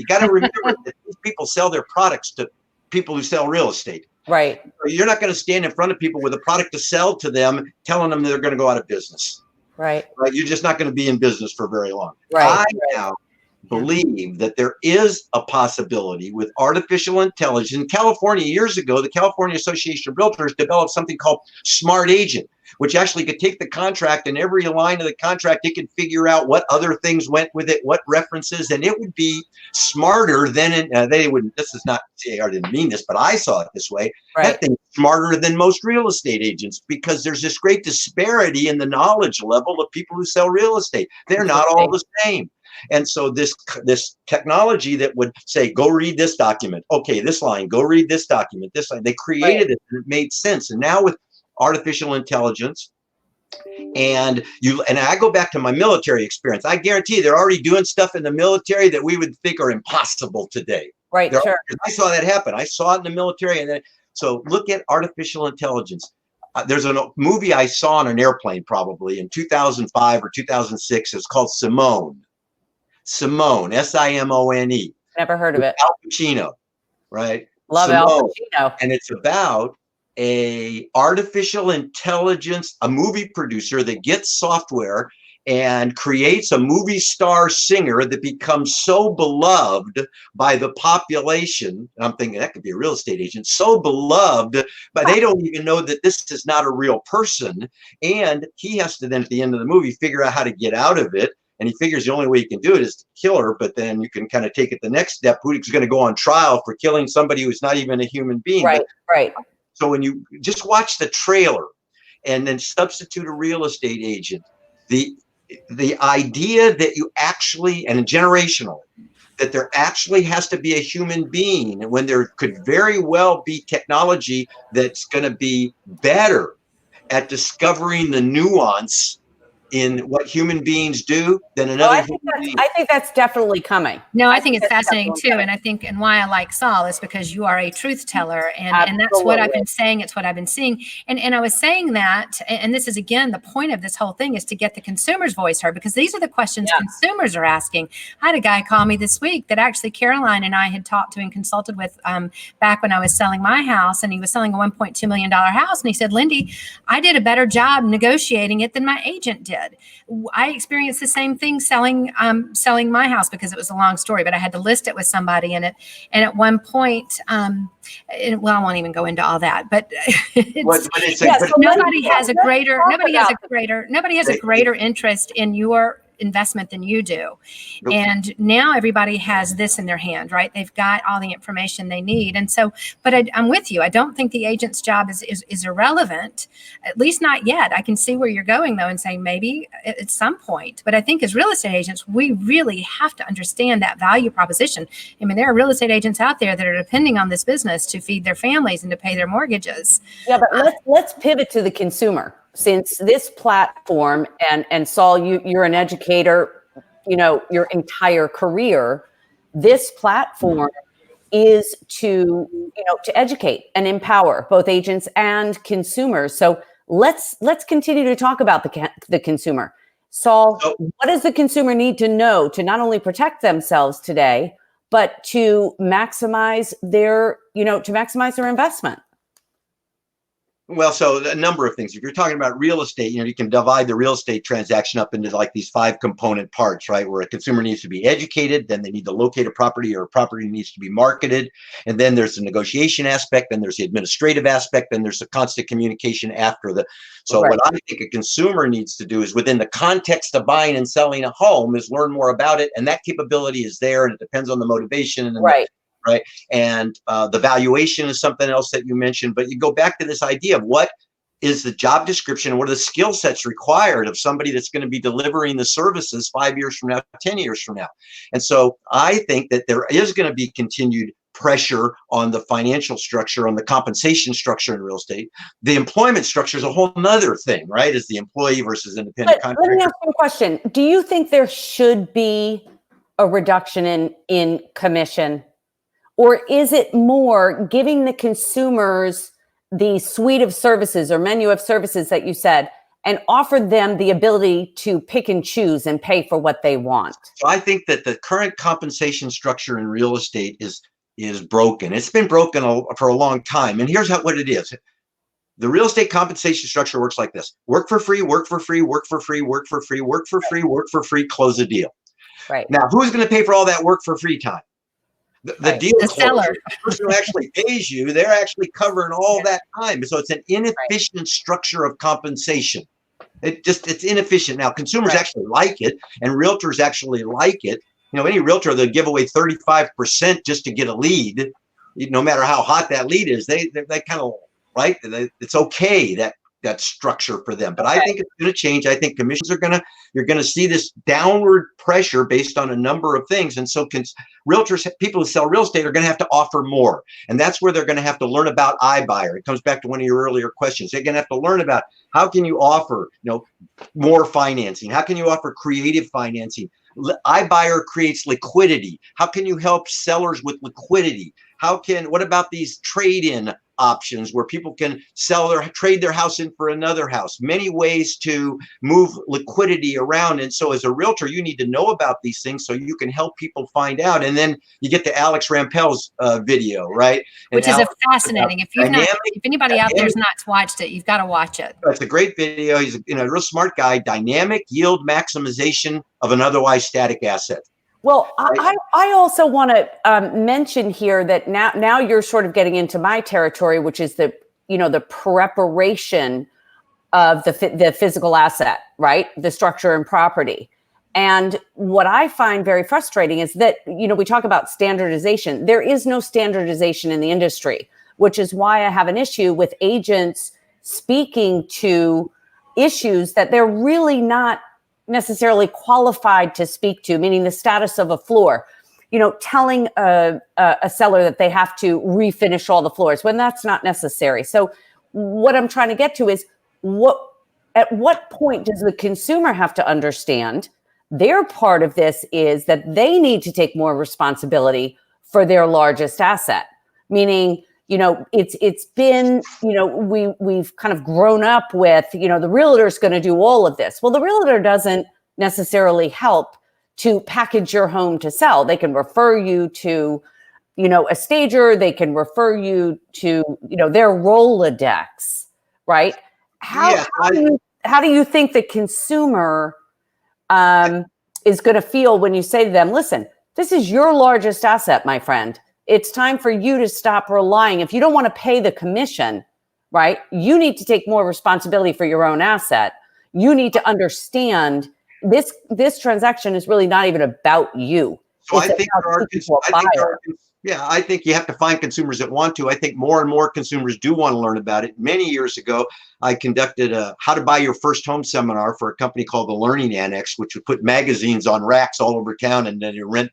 got to remember that these people sell their products to people who sell real estate. Right. So you're not going to stand in front of people with a product to sell to them, telling them they're going to go out of business. Right. You're just not going to be in business for very long. Right. I now believe that there is a possibility with artificial intelligence. In California, years ago, the California Association of Realtors developed something called Smart Agent, which actually could take the contract, and every line of the contract, it could figure out what other things went with it, what references, and it would be smarter than they wouldn't. This is not, I didn't mean this, but I saw it this way. Right. That thing's smarter than most real estate agents because there's this great disparity in the knowledge level of people who sell real estate. They're not all the same. And so this technology that would say, go read this document. Okay, this line, go read this document, this line. They created it and it made sense. And now with artificial intelligence, and I go back to my military experience. I guarantee they're already doing stuff in the military that we would think are impossible today. Right, sure. I saw that happen. I saw it in the military. And then, so look at artificial intelligence. There's a movie I saw on an airplane probably in 2005 or 2006. It's called Simone. Simone, Simone. Never heard of it. Al Pacino, right? Love Simone. Al Pacino. And it's about a artificial intelligence, a movie producer that gets software and creates a movie star singer that becomes so beloved by the population. And I'm thinking that could be a real estate agent, so beloved, but they don't even know that this is not a real person. And he has to then at the end of the movie figure out how to get out of it. And he figures the only way you can do it is to kill her, but then you can kind of take it the next step. Who's going to go on trial for killing somebody who's not even a human being? Right, right. So when you just watch the trailer and then substitute a real estate agent, the idea that you actually, and generationally, that there actually has to be a human being when there could very well be technology that's going to be better at discovering the nuance in what human beings do than Oh, another human being. I think that's definitely coming. No, I think it's fascinating too. And I think, and why I like Saul is because you are a truth teller. And that's what I've been saying. It's what I've been seeing. And I was saying that, and this is again, the point of this whole thing is to get the consumer's voice heard, because these are the questions consumers are asking. I had a guy call me this week that actually Caroline and I had talked to and consulted with back when I was selling my house, and he was selling a $1.2 million house. And he said, Lindy, I did a better job negotiating it than my agent did. I experienced the same thing selling my house, because it was a long story, but I had to list it with somebody in it. And at one point, well, I won't even go into all that, but nobody has a greater interest in your investment than you do. Nope. And now everybody has this in their hand, right? They've got all the information they need. And so, but I'm with you. I don't think the agent's job is irrelevant, at least not yet. I can see where you're going though, and saying maybe at some point, but I think as real estate agents, we really have to understand that value proposition. I mean, there are real estate agents out there that are depending on this business to feed their families and to pay their mortgages. Yeah, but let's pivot to the consumer. Since this platform, and Saul, you're an educator, your entire career, this platform is to educate and empower both agents and consumers. So let's continue to talk about the consumer. Saul, what does the consumer need to know to not only protect themselves today, but to maximize their investment? Well, so a number of things. If you're talking about real estate, you can divide the real estate transaction up into like these 5 component parts, right? Where a consumer needs to be educated, then they need to locate a property, or a property needs to be marketed. And then there's the negotiation aspect, then there's the administrative aspect, then there's the constant communication after the. So what I think a consumer needs to do is, within the context of buying and selling a home, is learn more about it. And that capability is there, and it depends on the motivation and right. And the valuation is something else that you mentioned, but you go back to this idea of what is the job description and what are the skill sets required of somebody that's going to be delivering the services 5 years from now, 10 years from now. And so I think that there is going to be continued pressure on the financial structure, on the compensation structure in real estate. The employment structure is a whole nother thing, right? Is the employee versus independent contractor. Let me ask you a question. Do you think there should be a reduction in commission? Or is it more giving the consumers the suite of services or menu of services that you said, and offer them the ability to pick and choose and pay for what they want? So I think that the current compensation structure in real estate is broken. It's been broken for a long time. And here's what it is. The real estate compensation structure works like this: work for free, work for free, work for free, work for free, work for free, work for free, close the deal. Right. Now, who's going to pay for all that work for free time? The deal seller, the person who actually pays you, they're actually covering all that time. So it's an inefficient structure of compensation. It's inefficient. Now, consumers actually like it, and realtors actually like it. Any realtor, they'll give away 35% just to get a lead, no matter how hot that lead is. They kind of right. It's okay, that structure for them. But I think it's going to change. I think commissions you're going to see this downward pressure based on a number of things. And so realtors, people who sell real estate, are going to have to offer more. And that's where they're going to have to learn about iBuyer. It comes back to one of your earlier questions. They're going to have to learn about how can you offer, more financing? How can you offer creative financing? iBuyer creates liquidity. How can you help sellers with liquidity? What about these trade-in options where people can trade their house in for another house? Many ways to move liquidity around. And so as a realtor, you need to know about these things so you can help people find out. And then you get to Alex Rampell's video, right? Which is fascinating. If anybody out there has not watched it, you've got to watch it. It's a great video. He's a real smart guy. Dynamic yield maximization of an otherwise static asset. Well, I also want to mention here that now you're sort of getting into my territory, which is the preparation of the physical asset, right? The structure and property. And what I find very frustrating is that, we talk about standardization. There is no standardization in the industry, which is why I have an issue with agents speaking to issues that they're really not necessarily qualified to speak to, meaning the status of a floor, telling a seller that they have to refinish all the floors when that's not necessary. So what I'm trying to get to is at what point does the consumer have to understand their part of this is that they need to take more responsibility for their largest asset? Meaning, it's been, we've kind of grown up with, the realtor's going to do all of this. Well, the realtor doesn't necessarily help to package your home to sell. They can refer you to, a stager. They can refer you to, their Rolodex, right? How do you think the consumer is going to feel when you say to them, listen, this is your largest asset, my friend. It's time for you to stop relying. If you don't want to pay the commission, right, you need to take more responsibility for your own asset. You need to understand this transaction is really not even about you. So I think I think you have to find consumers that want to. I think more and more consumers do want to learn about it. Many years ago, I conducted a how to buy your first home seminar for a company called the Learning Annex, which would put magazines on racks all over town and then you rent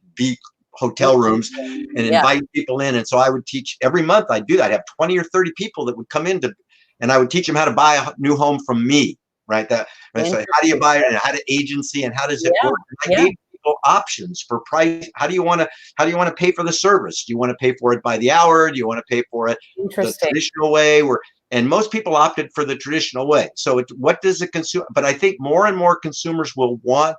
hotel rooms and invite people in. And so I would teach every month. I'd do that. I'd have 20 or 30 people that would come in and I would teach them how to buy a new home from me. Right. So how do you buy it and how to agency and how does it work? And I gave people options for price. How do you want to pay for the service? Do you want to pay for it by the hour? Do you want to pay for it the traditional way? And most people opted for the traditional way. So what does the consumer? But I think more and more consumers will want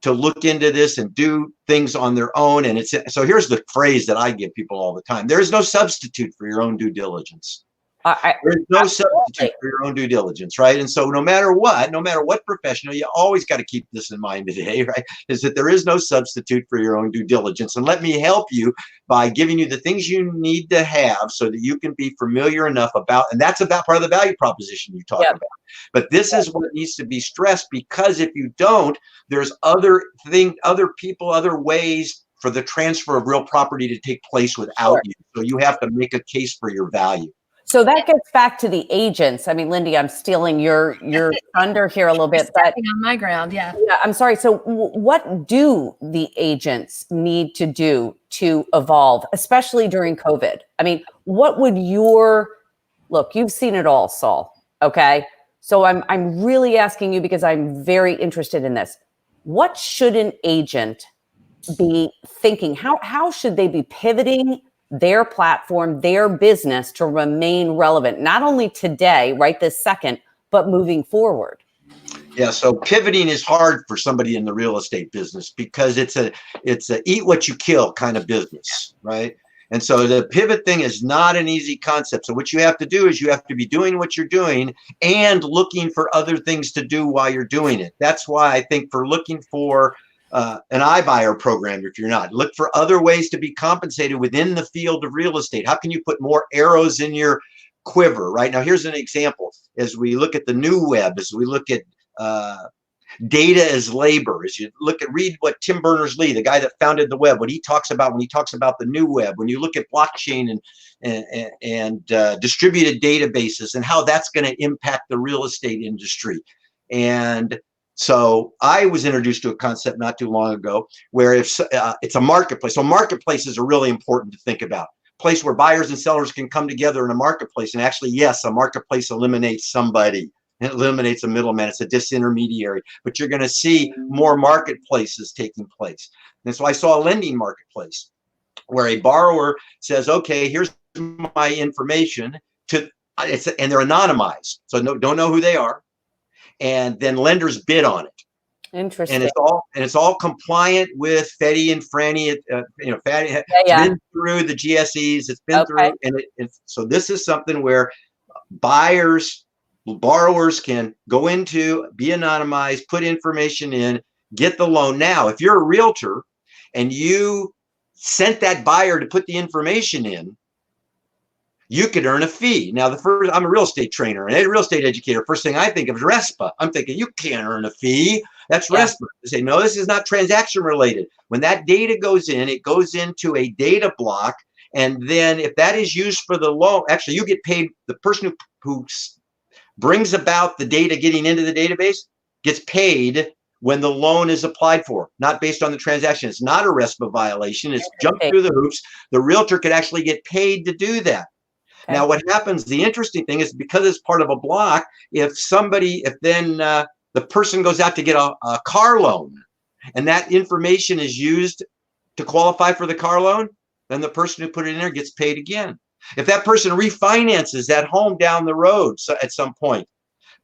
to look into this and do things on their own. And so here's the phrase that I give people all the time: there is no substitute for your own due diligence. There's no substitute for your own due diligence, right? And so no matter what professional, you always got to keep this in mind today, right? Is that there is no substitute for your own due diligence. And let me help you by giving you the things you need to have so that you can be familiar enough about, and that's about part of the value proposition you talk about. But this is what needs to be stressed, because if you don't, there's other people, other ways for the transfer of real property to take place without you. So you have to make a case for your value. So that gets back to the agents. I mean, Lindy, I'm stealing your thunder here a little bit, but on my ground, yeah. I'm sorry. So what do the agents need to do to evolve, especially during COVID? I mean, what would look? You've seen it all, Saul. Okay, so I'm really asking you because I'm very interested in this. What should an agent be thinking? How should they be pivoting their platform, their business to remain relevant, not only today, right this second, but moving forward? Yeah, so pivoting is hard for somebody in the real estate business because it's a eat what you kill kind of business, right? And so the pivot thing is not an easy concept. So what you have to do is you have to be doing what you're doing and looking for other things to do while you're doing it. That's why I think for looking for an iBuyer program, if you're not, look for other ways to be compensated within the field of real estate. How can you put more arrows in your quiver? Right now, here's an example. As we look at the new web, as we look at data as labor, as you read what Tim Berners-Lee, the guy that founded the web, what he talks about when he talks about the new web, when you look at blockchain and distributed databases and how that's going to impact the real estate industry. And so I was introduced to a concept not too long ago where it's a marketplace. So marketplaces are really important to think about. A place where buyers and sellers can come together in a marketplace. And actually, yes, a marketplace eliminates somebody. It eliminates a middleman. It's a disintermediary. But you're going to see more marketplaces taking place. And so I saw a lending marketplace where a borrower says, okay, here's my information, and they're anonymized. So don't know who they are. And then lenders bid on it. Interesting. And it's all compliant with Freddie and Fannie. Fannie been through the GSEs. It's been through, and so this is something where borrowers can go into, be anonymized, put information in, get the loan. Now, if you're a realtor and you sent that buyer to put the information in, you could earn a fee. Now, I'm a real estate trainer and a real estate educator. First thing I think of is RESPA. I'm thinking, you can't earn a fee. That's RESPA. They say, no, this is not transaction related. When that data goes in, it goes into a data block. And then if that is used for the loan, actually, you get paid. The person who brings about the data getting into the database gets paid when the loan is applied for, not based on the transaction. It's not a RESPA violation. It's jumped through the hoops. The realtor could actually get paid to do that. Okay. Now, what happens, the interesting thing is because it's part of a block, if then the person goes out to get a car loan and that information is used to qualify for the car loan, then the person who put it in there gets paid again. If that person refinances that home down the road at some point,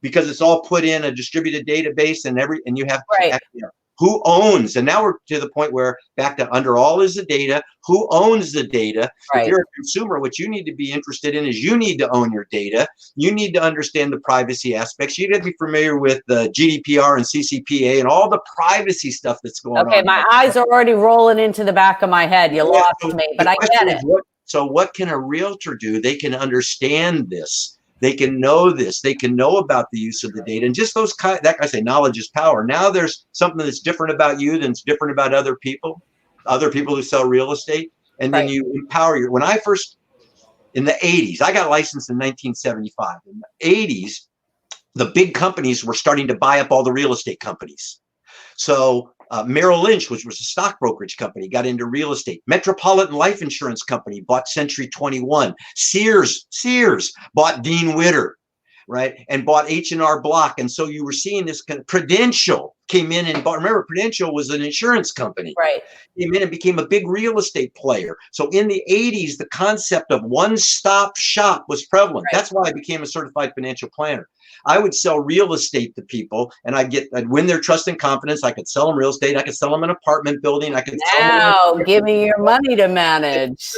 because it's all put in a distributed database and you have Right. who owns, and now we're to the point where back to under all is the data, who owns the data. Right. If you're a consumer, what you need to be interested in is you need to own your data. You need to understand the privacy aspects. You need to be familiar with the GDPR and CCPA and all the privacy stuff that's going on. Okay, my eyes are already rolling into the back of my head. You lost me, but I get it. So what can a realtor do? They can understand this. They can know this. They can know about the use of the data, and just those I say knowledge is power. Now there's something that's different about you than's different about other people who sell real estate, and then you empower when I first in the 80s, I got licensed in 1975. In the 80s, the big companies were starting to buy up all the real estate companies. So Merrill Lynch, which was a stock brokerage company, got into real estate. Metropolitan Life Insurance Company bought Century 21. Sears bought Dean Witter, right? And bought H&R Block. And so you were seeing this kind of Prudential came in and bought. Remember, Prudential was an insurance company. Right. Came in and became a big real estate player. So in the 80s, the concept of one-stop shop was prevalent. Right. That's why I became a certified financial planner. I would sell real estate to people, and I'd win their trust and confidence. I could sell them real estate. I could sell them an apartment building. I could sell them. Give me your money to manage.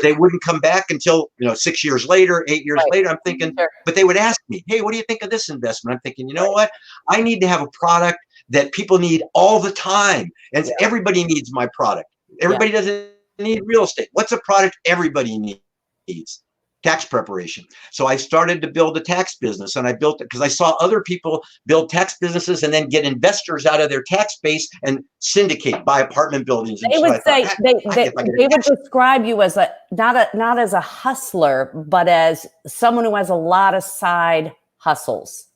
They wouldn't come back until 6 years later, 8 years later. I'm thinking, but they would ask me, "Hey, what do you think of this investment?" I'm thinking, you know what? I need to have a product that people need all the time, and everybody needs my product. Everybody doesn't need real estate. What's a product everybody needs? Tax preparation. So I started to build a tax business, and I built it because I saw other people build tax businesses and then get investors out of their tax base and syndicate, buy apartment buildings. They would say they would describe you as not as a hustler, but as someone who has a lot of side hustles.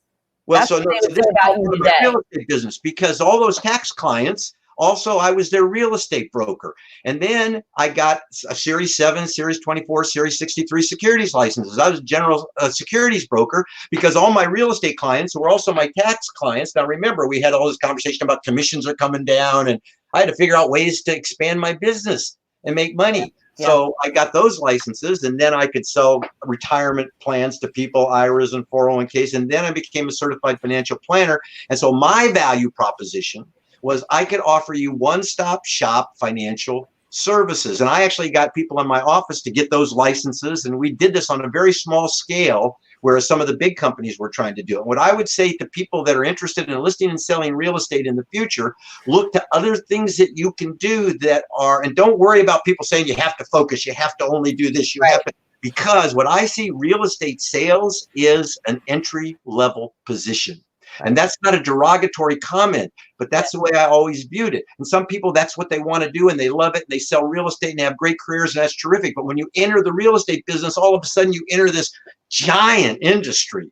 Well, so this is my real estate business, because all those tax clients. Also, I was their real estate broker. And then I got a Series 7, Series 24, Series 63 securities licenses. I was a general securities broker because all my real estate clients were also my tax clients. Now, remember, we had all this conversation about commissions are coming down, and I had to figure out ways to expand my business and make money. Yeah. So I got those licenses, and then I could sell retirement plans to people, IRAs and 401ks. And then I became a certified financial planner. And so my value proposition was I could offer you one-stop shop financial services. And I actually got people in my office to get those licenses. And we did this on a very small scale, whereas some of the big companies were trying to do it. What I would say to people that are interested in listing and selling real estate in the future, look to other things that you can do and don't worry about people saying you have to focus, you have to only do this, because what I see real estate sales is an entry-level position. And that's not a derogatory comment, but that's the way I always viewed it. And some people, that's what they want to do, and they love it. And they sell real estate and they have great careers, and that's terrific. But when you enter the real estate business, all of a sudden you enter this giant industry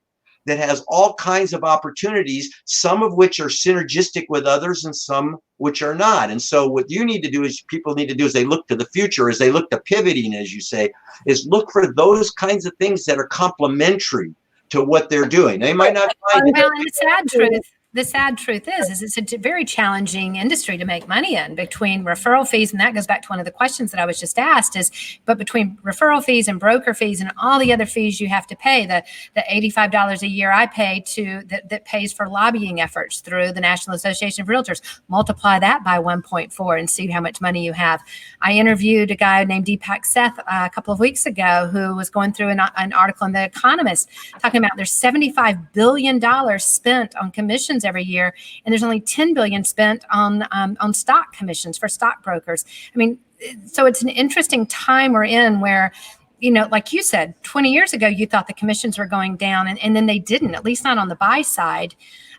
that has all kinds of opportunities, some of which are synergistic with others and some which are not. And so what you need to do is people need to do is they look to the future, as they look to pivoting, as you say, is look for those kinds of things that are complementary to what they're doing. They might not find well, and the sad truth is it's a very challenging industry to make money in, between referral fees, and that goes back to one of the questions that I was just asked, but between referral fees and broker fees and all the other fees you have to pay, the $85 a year I pay that pays for lobbying efforts through the National Association of Realtors, multiply that by 1.4 and see how much money you have. I interviewed a guy named Deepak Seth a couple of weeks ago who was going through an article in The Economist talking about there's $75 billion spent on commissions every year, and there's only $10 billion spent on stock commissions for stockbrokers. I mean, so it's an interesting time we're in where, like you said, 20 years ago, you thought the commissions were going down, and then they didn't, at least not on the buy side.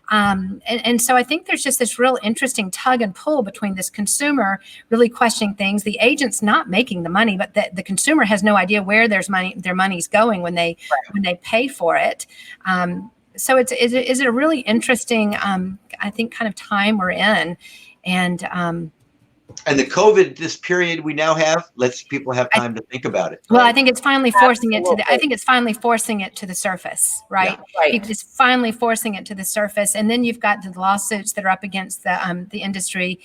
And so I think there's just this real interesting tug and pull between this consumer really questioning things, the agent's not making the money, but the consumer has no idea where their money's going when they pay for it. So it's a really interesting, I think, kind of time we're in. And And the COVID, this period we now have, lets people have time to think about it. Well, right? I think it's finally forcing it to the, I think it's finally forcing it to the surface, right? Yeah. Right. It's finally forcing it to the surface. And then you've got the lawsuits that are up against the industry.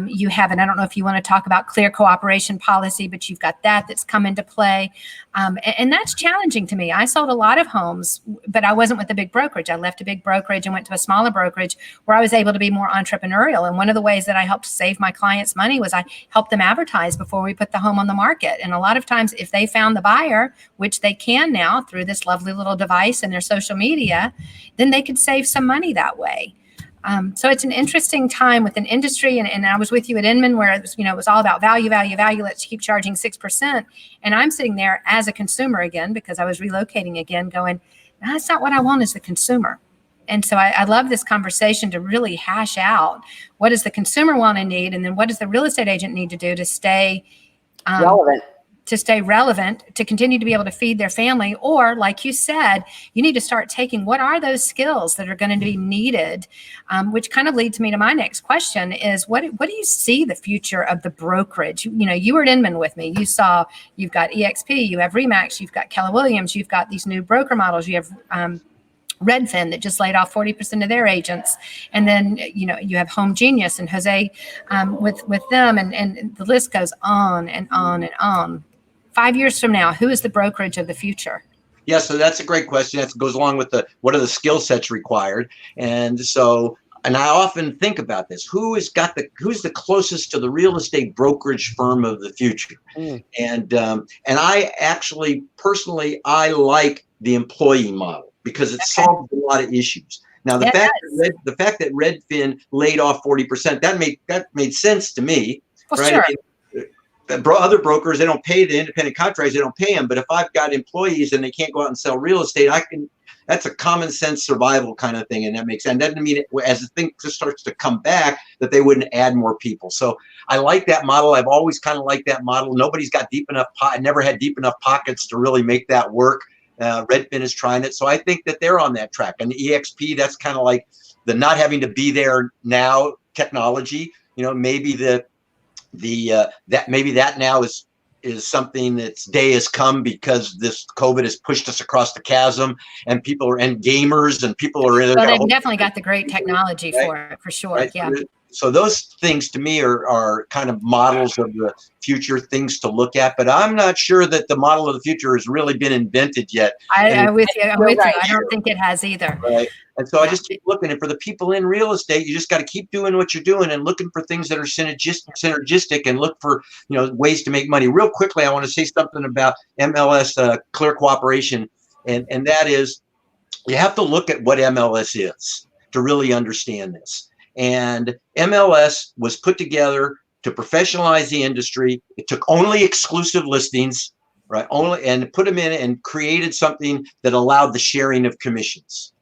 You have, and I don't know if you want to talk about clear cooperation policy, but you've got that's come into play. And that's challenging to me. I sold a lot of homes, but I wasn't with a big brokerage. I left a big brokerage and went to a smaller brokerage where I was able to be more entrepreneurial. And one of the ways that I helped save my clients money was I helped them advertise before we put the home on the market. And a lot of times, if they found the buyer, which they can now through this lovely little device and their social media, then they could save some money that way. So it's an interesting time with an industry, and I was with you at Inman where it was, it was all about value, value, value. Let's keep charging 6%. And I'm sitting there as a consumer again, because I was relocating again, going, no, that's not what I want as the consumer. And so I love this conversation to really hash out what does the consumer want and need, and then what does the real estate agent need to do to stay relevant, to continue to be able to feed their family. Or like you said, you need to start taking what are those skills that are going to be needed, which kind of leads me to my next question is what do you see the future of the brokerage? You were at Inman with me. You saw, you've got EXP, you have Remax, you've got Keller Williams, you've got these new broker models, you have Redfin that just laid off 40% of their agents. And then, you have Home Genius and Jose with them, and the list goes on and on and on. 5 years from now, who is the brokerage of the future? Yeah, so that's a great question. That goes along with what are the skill sets required? And I often think about this. Who's the closest to the real estate brokerage firm of the future? And I actually personally, I like the employee model, because it solves a lot of issues. Now, the fact that Redfin laid off 40%, that made sense to me. Well, right? Sure. Other brokers, they don't pay the independent contractors, they don't pay them. But if I've got employees and they can't go out and sell real estate, that's a common sense survival kind of thing. And that makes sense. That doesn't mean as the thing just starts to come back that they wouldn't add more people. So I like that model. I've always kind of liked that model. Nobody's got never had deep enough pockets to really make that work. Redfin is trying it. So I think that they're on that track. And the EXP, that's kind of like the not having to be there now technology. Maybe that now is something that's day has come, because this COVID has pushed us across the chasm, and gamers and people are in. Well, they've definitely got the great technology for it, for sure. Right? Yeah. So those things to me are kind of models of the future, things to look at. But I'm not sure that the model of the future has really been invented yet. I'm with you. I don't think it has either. Right. And so I just keep looking. And for the people in real estate, you just got to keep doing what you're doing and looking for things that are synergistic and look for ways to make money. Real quickly, I want to say something about MLS, clear cooperation, and that is, you have to look at what MLS is to really understand this. And MLS was put together to professionalize the industry. It took only exclusive listings, right? And put them in and created something that allowed the sharing of commissions.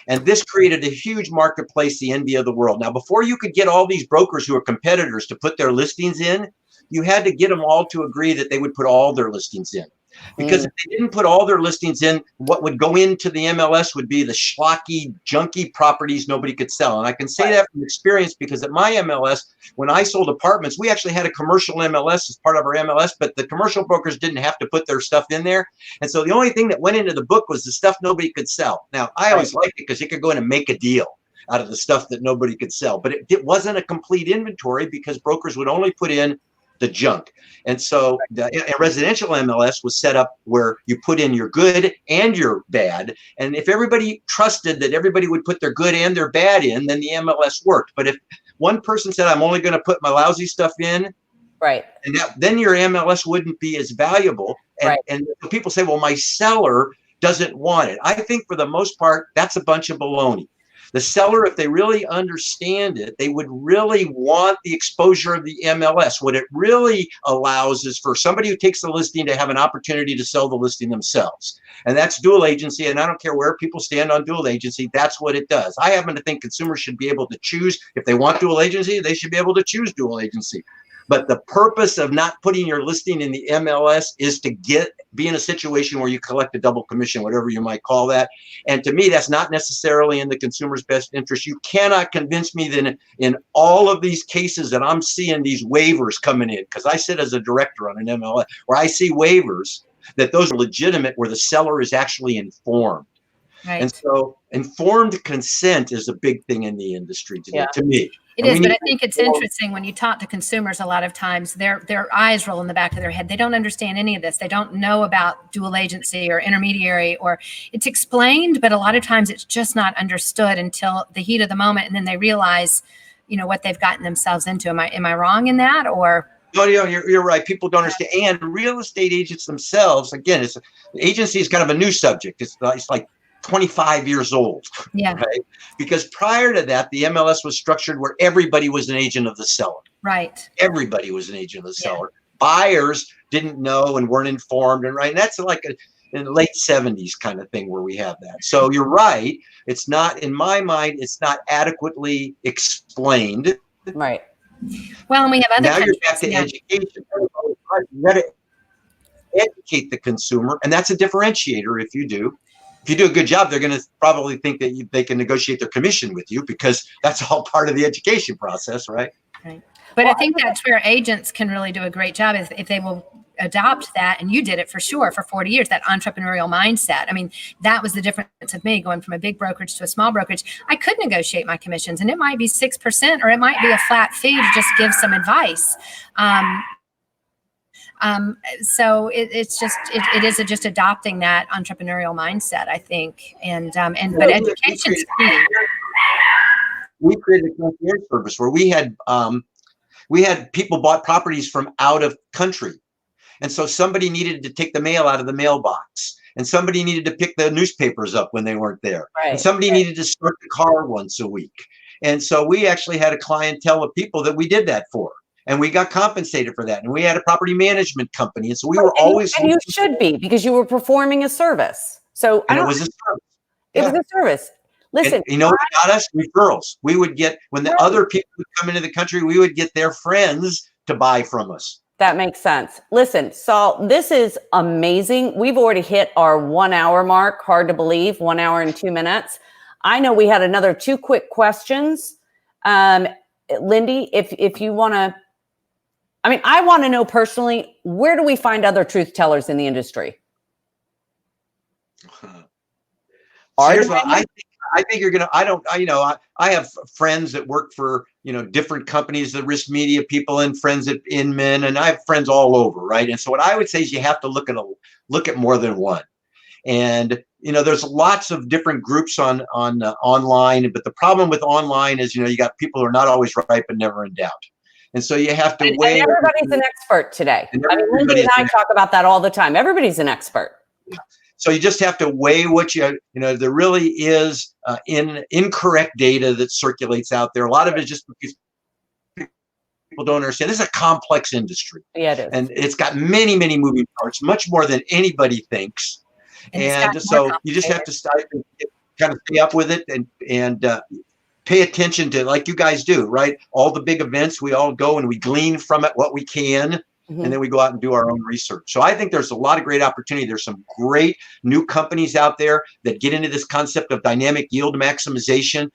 And this created a huge marketplace, the envy of the world. Now, before you could get all these brokers who are competitors to put their listings in, you had to get them all to agree that they would put all their listings in. Because if they didn't put all their listings in, what would go into the MLS would be the schlocky, junky properties nobody could sell. And I can say that from experience, because at my MLS, when I sold apartments, we actually had a commercial MLS as part of our MLS, but the commercial brokers didn't have to put their stuff in there. And so the only thing that went into the book was the stuff nobody could sell. Now, I always liked it because you could go in and make a deal out of the stuff that nobody could sell. But it wasn't a complete inventory, because brokers would only put in the junk. And so the residential MLS was set up where you put in your good and your bad. And if everybody trusted that everybody would put their good and their bad in, then the MLS worked. But if one person said, I'm only going to put my lousy stuff in, right, and then your MLS wouldn't be as valuable. And people say, well, my seller doesn't want it. I think for the most part, that's a bunch of baloney. The seller, if they really understand it, they would really want the exposure of the MLS. What it really allows is for somebody who takes the listing to have an opportunity to sell the listing themselves. And that's dual agency. And I don't care where people stand on dual agency. That's what it does. I happen to think consumers should be able to choose. If they want dual agency, they should be able to choose dual agency. But the purpose of not putting your listing in the MLS is to be in a situation where you collect a double commission, whatever you might call that. And to me, that's not necessarily in the consumer's best interest. You cannot convince me that in all of these cases that I'm seeing these waivers coming in, because I sit as a director on an MLS, where I see waivers, that those are legitimate, where the seller is actually informed. Right. And so informed consent is a big thing in the industry today, to me. It is, but I think it's interesting when you talk to consumers, a lot of times their eyes roll in the back of their head. They don't understand any of this. They don't know about dual agency or intermediary, or it's explained, but a lot of times it's just not understood until the heat of the moment. And then they realize, what they've gotten themselves into. Am I wrong in that, or? No, you're right. People don't understand. And real estate agents themselves, again, agency is kind of a new subject. It's like 25 years old, right? Because prior to that, the MLS was structured where everybody was an agent of the seller. Right. Everybody was an agent of the seller. Buyers didn't know and weren't informed, and that's like in the late 70s kind of thing where we have that. So you're right. It's not, in my mind, it's not adequately explained. Right. Well, and we have other now you're back to education. You got to educate the consumer, and that's a differentiator. If you do a good job, they're going to probably think that they can negotiate their commission with you, because that's all part of the education process, right? Right. But I think that's where agents can really do a great job if they will adopt that. And you did it for sure for 40 years, that entrepreneurial mindset. I mean, that was the difference of me going from a big brokerage to a small brokerage. I could negotiate my commissions, and it might be 6% or it might be a flat fee to just give some advice. So it's just, it is just adopting that entrepreneurial mindset, I think. But education's key. We created a concierge service where we had people bought properties from out of country. And so somebody needed to take the mail out of the mailbox, and somebody needed to pick the newspapers up when they weren't there. Right. And somebody needed to start the car once a week. And so we actually had a clientele of people that we did that for. And we got compensated for that. And we had a property management company. And so we were always. And you should be, because you were performing a service. So it was a service. It was a service. Listen. And you know what got us? Referrals. We would get, when the other people would come into the country, we would get their friends to buy from us. That makes sense. Listen, Saul, this is amazing. We've already hit our 1 hour mark. Hard to believe, 1 hour and 2 minutes. I know we had another 2 quick questions. Lindy, if you want to, I want to know personally, where do we find other truth tellers in the industry? I think you're going to, I have friends that work for, different companies, the risk media people, and friends at Inman, and I have friends all over. Right. And so what I would say is you have to look at more than one. And, there's lots of different groups on online, but the problem with online is, you got people who are not always right, but never in doubt. And so you have to weigh. And everybody's an expert today. Lindy and I talk about that all the time. Everybody's an expert. Yeah. So you just have to weigh what there really is incorrect data that circulates out there. A lot of it is just because people don't understand. This is a complex industry. Yeah, it is. And it's got many, many moving parts, much more than anybody thinks. And so you just have to kind of stay up with it and pay attention to, like you guys do, right? All the big events, we all go and we glean from it what we can. And then we go out and do our own research. So I think there's a lot of great opportunity. There's some great new companies out there that get into this concept of dynamic yield maximization,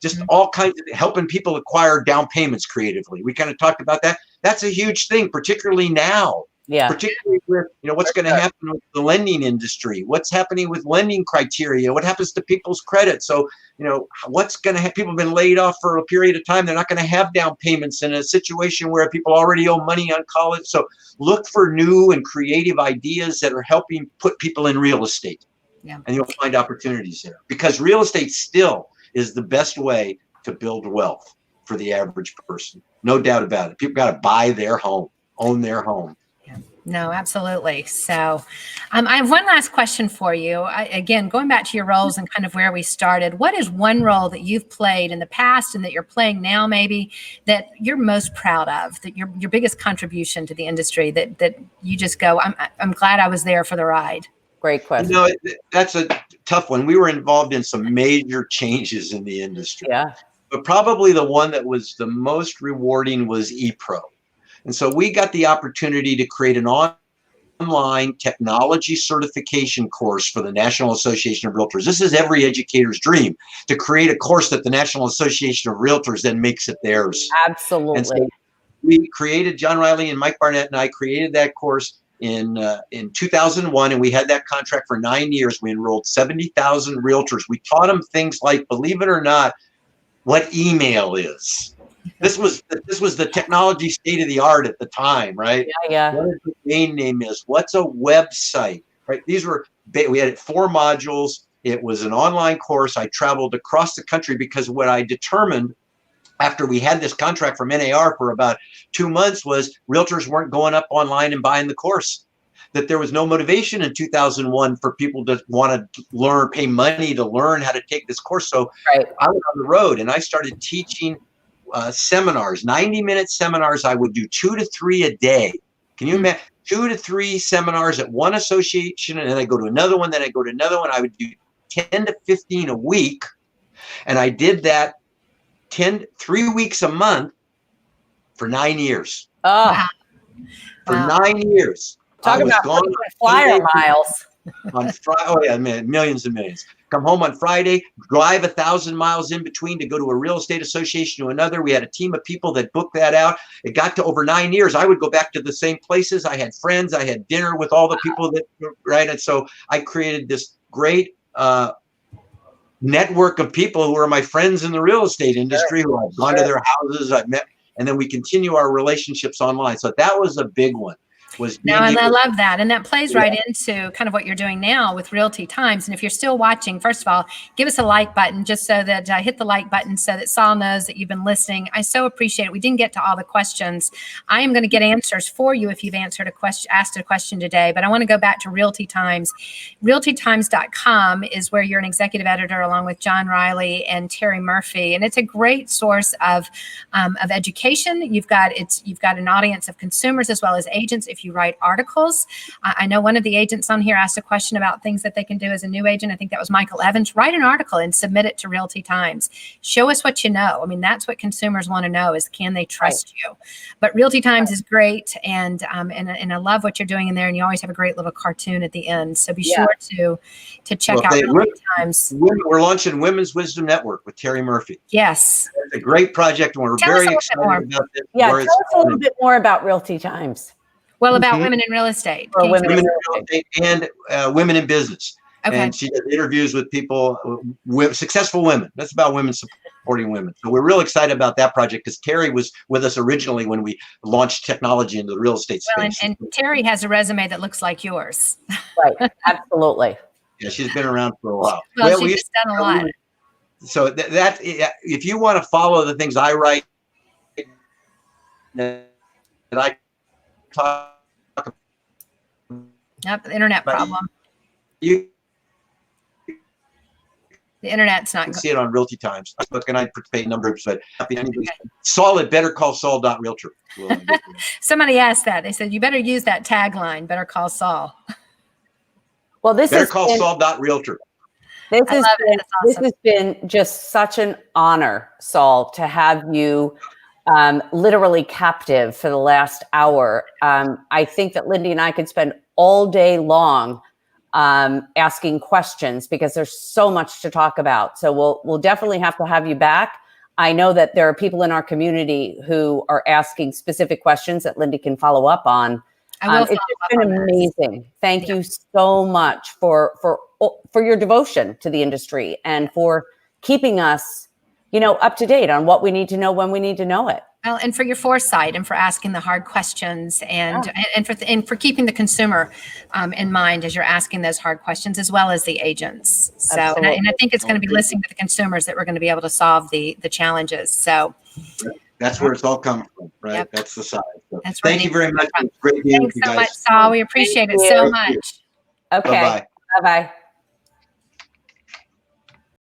just all kinds of helping people acquire down payments creatively. We kind of talked about that. That's a huge thing, particularly now. Yeah. Particularly with, what's going to happen with the lending industry, what's happening with lending criteria, what happens to people's credit. So, what's going to have people been laid off for a period of time. They're not going to have down payments in a situation where people already owe money on college. So look for new and creative ideas that are helping put people in real estate. Yeah. And you'll find opportunities there, because real estate still is the best way to build wealth for the average person. No doubt about it. People got to buy their home, own their home. No, absolutely. So I have one last question for you. Again, going back to your roles and kind of where we started, what is one role that you've played in the past and that you're playing now maybe that you're most proud of, that your biggest contribution to the industry that you just go, I'm glad I was there for the ride? Great question. That's a tough one. We were involved in some major changes in the industry. Yeah. But probably the one that was the most rewarding was ePro. And so we got the opportunity to create an online technology certification course for the National Association of Realtors. This is every educator's dream, to create a course that the National Association of Realtors then makes it theirs. Absolutely. And so we created, John Riley and Mike Barnett and I created that course in 2001, and we had that contract for 9 years. We enrolled 70,000 realtors. We taught them things like, believe it or not, what email is. This was the technology state of the art at the time, right? Yeah. What a domain name is. What's a website, right? We had 4 modules. It was an online course. I traveled across the country because what I determined after we had this contract from NAR for about 2 months was realtors weren't going up online and buying the course. That there was no motivation in 2001 for people to want to learn, pay money to learn how to take this course. So I went on the road and I started teaching seminars, 90-minute seminars. I would do 2 to 3 a day. Can you imagine? 2 to 3 seminars at one association, and then I go to another one, then I go to another one. I would do 10 to 15 a week. And I did that 3 weeks a month for 9 years. Oh, for 9 years. Talk about flyer miles. On Friday, oh yeah, man, millions and millions. Come home on Friday, drive 1,000 miles in between to go to a real estate association to another. We had a team of people that booked that out. It got to over 9 years. I would go back to the same places. I had friends. I had dinner with all the people that, right? And so I created this great network of people who are my friends in the real estate industry, who I've gone to their houses, I've met, and then we continue our relationships online. So that was a big one. And I love that. And that plays right into kind of what you're doing now with Realty Times. And if you're still watching, first of all, give us a like button, just so that hit the like button so that Saul knows that you've been listening. I so appreciate it. We didn't get to all the questions. I am going to get answers for you if you've asked a question today, but I want to go back to Realty Times. RealtyTimes.com is where you're an executive editor along with John Riley and Terry Murphy. And it's a great source of education. You've got an audience of consumers as well as agents. If you write articles. I know one of the agents on here asked a question about things that they can do as a new agent. I think that was Michael Evans. Write an article and submit it to Realty Times. Show us what you know. I mean, that's what consumers want to know is, can they trust you? But Realty Times is great. And I love what you're doing in there. And you always have a great little cartoon at the end. So be sure to check out Realty Times. We're launching Women's Wisdom Network with Terry Murphy. Yes. It's a great project. And we're very excited about this. Yeah, tell us a little bit more about Realty Times. Well, about women in real estate. Women in real estate and women in business. Okay. And she does interviews with people, successful women. That's about women supporting women. So we're real excited about that project because Terry was with us originally when we launched technology into the real estate space. And Terry has a resume that looks like yours. Right. Absolutely. Yeah, she's been around for a while. Well, she's done a lot. So that if you want to follow the things I write, that I talk. Yep, the internet problem. The internet's not good. See it on Realty Times. And I participate in numbers, but Saul at bettercallsaul.realtor. Somebody asked that. They said, you better use that tagline, better call Saul. Well, this is bettercallsaul.realtor. This has been just such an honor, Saul, to have you literally captive for the last hour. I think that Lindy and I could spend all day long asking questions because there's so much to talk about. So we'll definitely have to have you back. I know that there are people in our community who are asking specific questions that Lindy can follow up on. It's been amazing. Thank you so much for your devotion to the industry and for keeping us, up to date on what we need to know when we need to know it. Well, and for your foresight and for asking the hard questions and for keeping the consumer in mind as you're asking those hard questions, as well as the agents. So, and I think it's going to be listening to the consumers that we're going to be able to solve the challenges. So that's where it's all coming from, right? Yep. That's the side. So that's thank you very much. It's great being with you guys. Thanks so much, Saul. We appreciate it so much. Okay. Bye-bye.